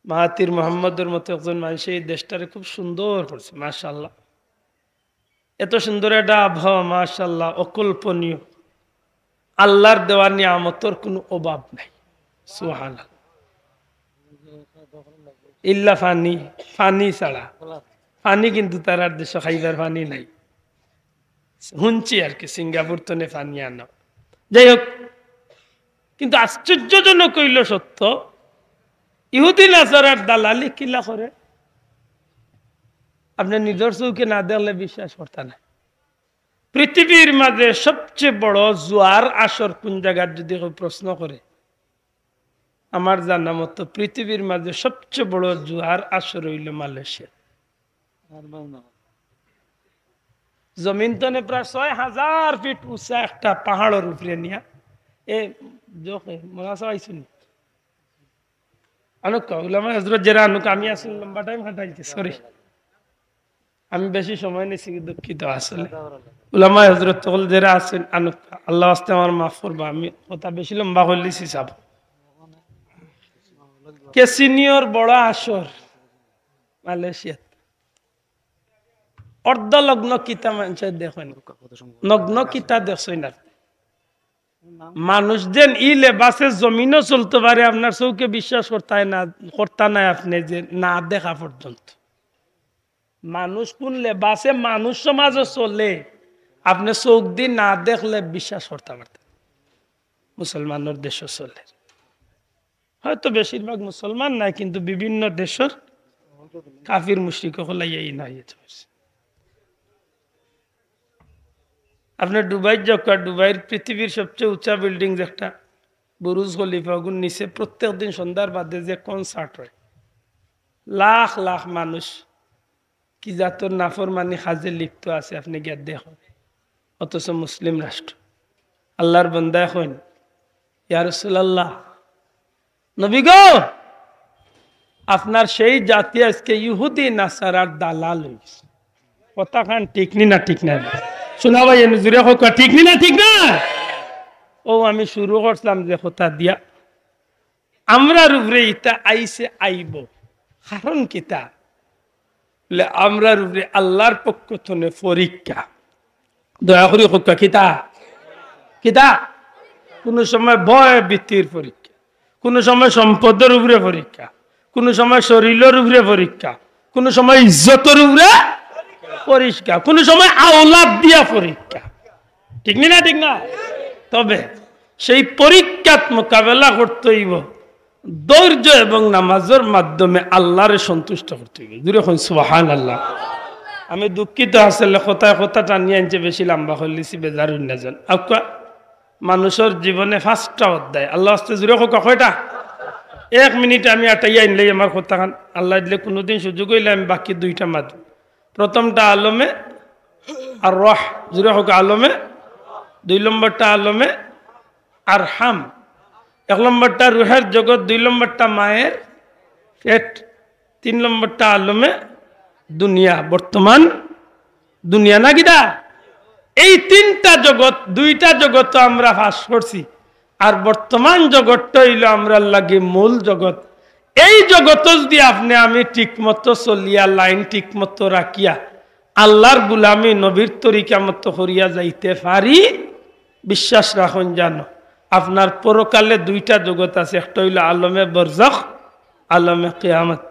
মাহাতির মোহাম্মদের মতো একজন মানুষ এই দেশটারে খুব সুন্দর করছে মাশাআল্লাহ। এত সুন্দর একটা আবহাওয়া মাশাআল্লাহ অকল্পনীয় আল্লাহর দেওয়া নিয়ামতের কোনো অভাব নাই সুবহানাল্লাহ ইল্লা ফানি ফানি ছাড়া ফানি কিন্তু তার আর দেশে খাইবার ফানি নাই শুনছি আর কি সিঙ্গাপুর তো নে ফানি আনো যাই হোক। কিন্তু আশ্চর্যজনক কইল সত্য ইহুদি নাসারার দালালি কিলা করে আপনি নিজের চৌকে না দেখলে বিশ্বাস করতে না। পৃথিবীর মাঝে সবচেয়ে বড় জুয়ার আসর কোন জায়গার যদি কেউ প্রশ্ন করে আমার জানা মতো পৃথিবীর মাঝে সবচেয়ে বড় জুয়ার আসর হইল মালয়েশিয়া। জমিন তনে প্রায় ৬,০০০ ফিট উঁচা একটা পাহাড়ের উপরে নিয়া এ জোকে মনে চাইছুনি আনুক উলামা হযরত যারা আনুক আমি আসলে লম্বা টাইম হাঁটাইছি সরি আমি বেশি সময় নিছি দুঃখিত আসলে উলামা হযরত তকল যারা আছেন আনুক আল্লাহ আস্তে আমার মাফ করবা আমি কথা বেশি লম্বা করলিছি সব কে সিনিয়র বড় আসর মালয়েশিয়া অর্ধলগ্ন কিতা মানুষ দেখেন নগ্ন কিতা দেখছেন না মানুষ যেন ই লেবাসে জমিনও চলতে পারে আপনার চৌকে বিশ্বাস করতে নাই আপনি যে না দেখা পর্যন্ত মানুষ কোন লেবাসে মানুষ সমাজও চলে আপনি চোখ দিয়ে না দেখলে বিশ্বাস করতে পারতেন মুসলমানের দেশও চলে হয়তো বেশিরভাগ মুসলমান নাই কিন্তু বিভিন্ন দেশের কাফির মুশরিক হলাই এই নাই আপনার দুবাই যাক দুবাইয়ের পৃথিবীর সবচেয়ে উঁচা বিল্ডিং একটা বুরুজ খলিফা ওগুন নিচে প্রত্যেক দিন সন্ধ্যার বাদে যে কনসার্ট হয় লাখ লাখ মানুষ কি জাতর নাফরমানি কাজে লিপ্ত আছে আপনি গিয়ে দেখুন অথচ মুসলিম রাষ্ট্র আল্লাহর বান্দা এখন ইয়া রাসূলুল্লাহ নবী গো আপনার সেই জাতি আজকে ইহুদি নাসারার দালাল হইছে কথা খান ঠিক নি না ঠিক না শোনা ভাই জুড়ে হোক ঠিক নি না ঠিক না ও আমি শুরু করছিলাম যে কথা দিয়া আমরার উপরে ইটা আইছে আইব কারণ কিতা বলে আমরার উপরে আল্লাহর পক্ষ থেকে পরীক্ষা দয়া করে কক্কা কিতা কিতা কোন সময় ভয় ভীতির পরীক্ষা, কোন সময় সম্পদের উপরে পরীক্ষা, কোন সময় শরীরের উপরে পরীক্ষা, কোন সময় ইজ্জতের উপরে পরীক্ষা, কোন সময় আওলাদ দিয়া পরীক্ষা। ঠিক না ঠিক না? তবে সেই পরীক্ষাত মোকাবেলা করতে হইব ধৈর্য এবং নামাজের মাধ্যমে আল্লাহরে সন্তুষ্ট করতে হইব। দূরে এখন সুবহানাল্লাহ। আমি দুঃখিত আসলে কথাটা নিয়ে আনছে বেশি লম্বা হলিছি বেজারুন না যান। আপকা মানুষের জীবনে 5টা অধ্যায় আল্লাহ আস্তে জুড়ে হোক কয়টা 1 মিনিট আমি আটাই আনলেই আমার কথা খান আল্লাহ দিলে কোনোদিন সুযোগ হইলে আমি বাকি 2টা মাদ। প্রথমটা আলমে আর রহ জুড়ে হোক আলমে, 2 নম্বরটা আলমে আর হাম, 1 নম্বরটা রুহের জগৎ, 2 নম্বরটা মায়ের পেট, 3 নম্বরটা আলমে দুনিয়া বর্তমান দুনিয়া না কিনা। এই 3টা জগৎ, 2টা জগৎ তো আমরা ফাঁস করছি আর বর্তমান জগৎটা হইল আমরা লাগে মূল জগৎ। এই জগৎ যদি আপনি আমি ঠিক মতো চলিয়া লাইন ঠিক মতো রাখিয়া আল্লাহর গুলামি নবীর তরিকা মতো করিয়া যাইতে পারি, বিশ্বাস রাখুন জানো আপনার পরকালে 2টা জগৎ আছে, একটা হইল আলমে বরজখ, আলমে কিয়ামত।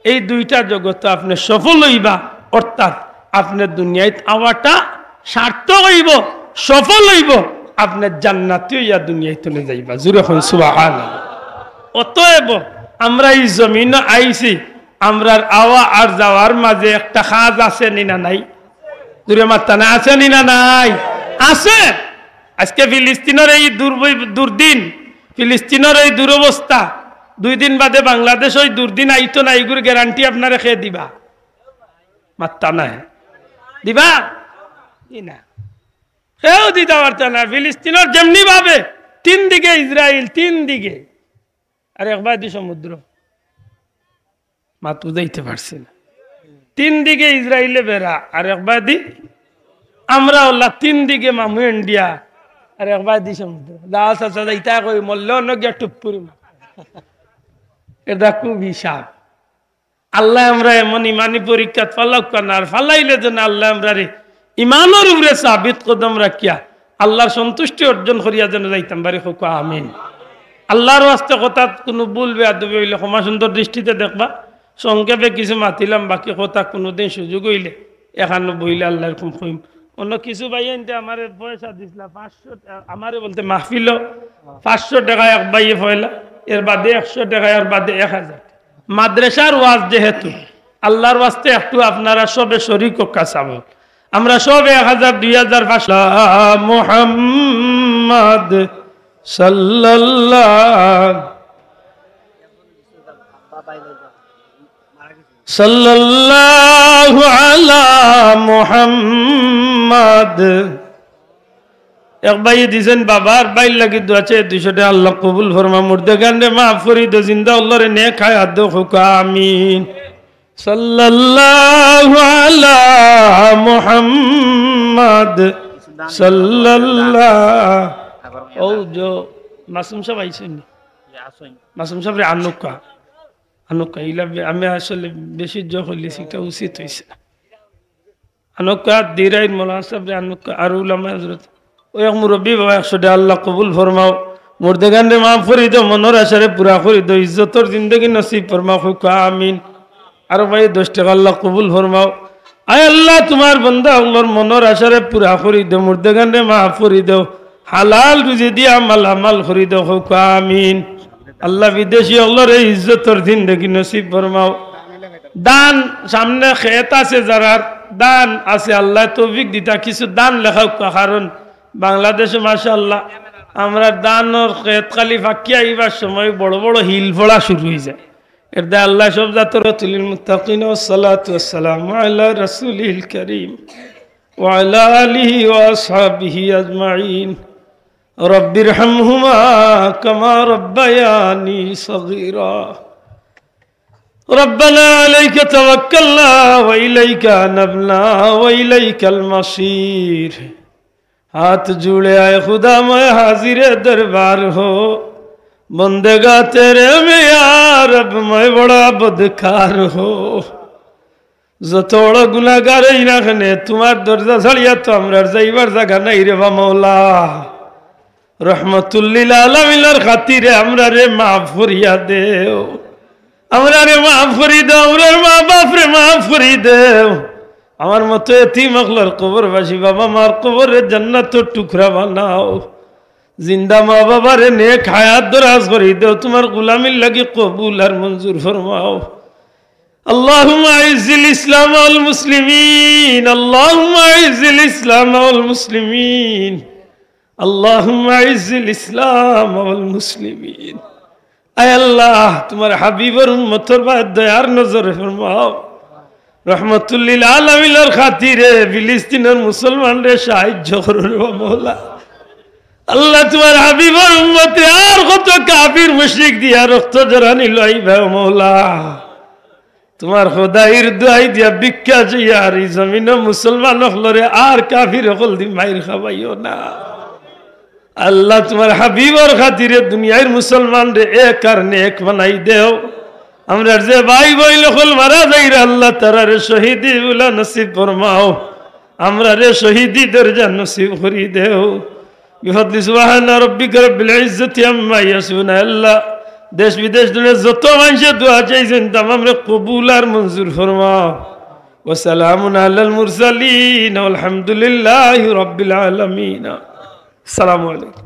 এই 2টা জগৎ আপনি সফল হইবা, অর্থাৎ আপনার দুনিয়ায় আওয়াটা সার্থক হইব, সফল হইব, আপনার জান্নাতি হইয়া দুনিয়ায় চলে যাইবা। জুরে হন সুবহানাল্লাহ। অতএব আমরা এই জমিন আইছি, আমরার আওয়া আর যাওয়ার মাঝে একটা খাজ আছে নি না নাই? জুরে মাত্তা না আছে নি না নাই? আছে। আজকে ফিলিস্তিনের এই দুর্দিন, ফিলিস্তিনের এই দুরবস্থা, 2 দিন বাদে বাংলাদেশ ওই দুর্দিন আইতো না, এইগুর গ্যারান্টি আপনারা খেয়ে দিবা? মাত্তা নাই দিবা না, কেউ দিতে পারত না। ফিলিস্তিনের যেমনি ভাবে 3 দিকে ইসরায়েল, 3 দিকে আর একবার সমুদ্র, মাত বুঝাইতে পারছি না। 3 দিকে ইসরায়েলে বেড়া আর একবার আমরা ওলা, 3 দিকে মামু ইন্ডিয়া আর একবার সমুদ্র। দাস আছে ইটা কই মল্ল নগিয়া টুপুরি, এটা খুব হিসাব। আল্লাহ আমরা এমন ইমানি পরীক্ষা ফালাক না, আর ফালাইলে যেন আল্লাহ আমরা রে ইমানের উপরে সাবিত কদম রাখিয়া আল্লাহর সন্তুষ্টি অর্জন করিয়া যেন যাইতাম পারি। হোক আমিন। আল্লাহর ওয়াস্তে কথা কোনো বলবে আদবে হইলে ক্ষমা সুন্দর দৃষ্টিতে দেখবা। সংক্ষেপে কিছু মাতিলাম, বাকি কথা কোনোদিন সুযোগ হইলে এখানে বইলে আল্লাহর খুব কইম। অন্য কিছু ভাই আনতে আমার পয়সা দিছিলা 500, আমারে বলতে মাহফিল 500 টাকা এক বাইয়ে পয়লা, এর বাদে 100 টাকা, এর বাদে 1000। মাদ্রাসার ওয়াজ যেহেতু আল্লাহর ওয়াস্তে একটু আপনারা সবে শরীক কাছাব, আমরা সবে 1000 2000 500 মুহাম্মদ সাল্লাল্লাহু আলা মুহাম্মদ। এক ভাই দিছেন বাবার বাইর লাগি দোয়া চেয়ে 200 টাকা, আল্লাহ কবুল ফরমা। মুর্দে গান্ডে মাফ করি দো, জিন্দা আল্লাহরে নেক হায়াত দো। হোক আমিন। সাল্লাল্লাহু আলা মুহাম্মদ সাল্লাল্লাহু। ও जो মাসুম সাহেব আইছেন, মাসুম সাহেব রে আনুকা ইলা আমি আসলে বেশি জোর হইছি, এটা উচিত হইছে। আনুকা দিরাই মৌলানা সাহেব রে আনুকা আর উলামা হযরত ও এক মুরব্বী বাবা 100 টাকা, আল্লাহ কবুল ফরমাও। মুর্দে গান্ডে মাফ করি দো, মনের আশারে পুরা করি দো, ইজ্জতর জিন্দগি নসিব ফরমাও। হোক আমিন। আর ভাই 10 টাকা, আল্লাহ কবুল ফরমাও। আয় আল্লাহ তোমার বান্দা আল্লাহর মনের আশারে পুরা করি দো, মুর্দে গান্ডে মাফ করি দো, হালাল রুজি দিয়া মালামাল করি দো। হোক আমিন। আল্লাহ বিদেশি আল্লাহর ইজ্জতর জিন্দগি নসিব ফরমাও। দান সামনে খেত আছে, যারা দান আছে আল্লাহ তৌফিক দিতা কিছু দান লেখা, কারণ বাংলাদেশে মাশাআল্লাহ আমরা দানের খেত খালি ফাঁকিয়া আইবার সময় বড় বড় হিল ফোড়া শুরু হয়ে যায়। এর দা আল্লাহ সব জাতর তুলিল মুত্তাকিন ওয়াসসালাতু ওয়াসসালামু আলা রাসূলিল কারীম ওয়া আলা আলিহি ওয়া আসহাবিহি আজমাইন। রব্বিরহামহুমা কামা রব্বায়ানি সগীরা। ربنا عليك توكلنا وإليك أنبنا وإليك المصير। हाथ जुड़े आए खुदा मैं हाजिर दरबार हो, बंदेगा तेरे में यार अब मैं बड़ा बदकार हो যত বড় গুনাহগার এই না খানে তোমার দরজা ছাড়িয়া তো আমরা যাইবার জায়গা নাই রে বা মওলা রহমতুল্লিল আলামিনের খাতিরে আমরা রে মাফ করিয়া দেও আমরা রে মাফ করি দাও আমরার মা বাপ রে মাফ করি দেও আমার মতো এতিম আকলার কবরবাসী বাবা মার কবরে জান্নাতের টুকরা বানাও জিন্দা মা বাবারে নেক হায়াত দরাজ করি দেও তোমার গোলামির লাগি কবুল আর মঞ্জুর ফরমাও اللهم اعز الاسلام والمسلمين اللهم اعز الاسلام والمسلمين اللهم اعز الاسلام والمسلمين اے اللہ تمہارے حبیب اور امتر بعد دیار نظر فرماؤ رحمت للعالمین اور خاطر فلسطین اور مسلمان رے شاہد جوہر و مولا اللہ تمہارے حبیب اور امت یار خود کافر مشرک دیا رخت جرانی لائی بے مولا তোমার খোদাইর দোয়াই দিয়া ভিক্ষা চাইয়া আর এই জমিনে মুসলমান হলরে আর কাফির হল দি মাইর খাবাইও না আল্লাহ তোমার হাবিবর খাতিরে দুনিয়ার মুসলমান রে এক আর নেক বানাই দেও আমরা যে ভাই ভাই হল মারা যাইরা আল্লাহ তারা রে শহীদি বলা নসিব ফরমাও আমরা রে শহীদি দরজা নসিব করি দেও বিফদলি সুবহানা রাব্বিকা রব্বিল ইজ্জতি আম্মা ইয়াসিফুন আল্লাহ দেশ বিদেশ দুনিয়া যত মানুষে দোয়া চাইছেন তামাম রে কবুল আর মঞ্জুর ফরমাও ওয়া সালামুন আলাল মুরসালিন আলহামদুলিল্লাহি রাব্বিল আলামিন আসসালামু আলাইকুম।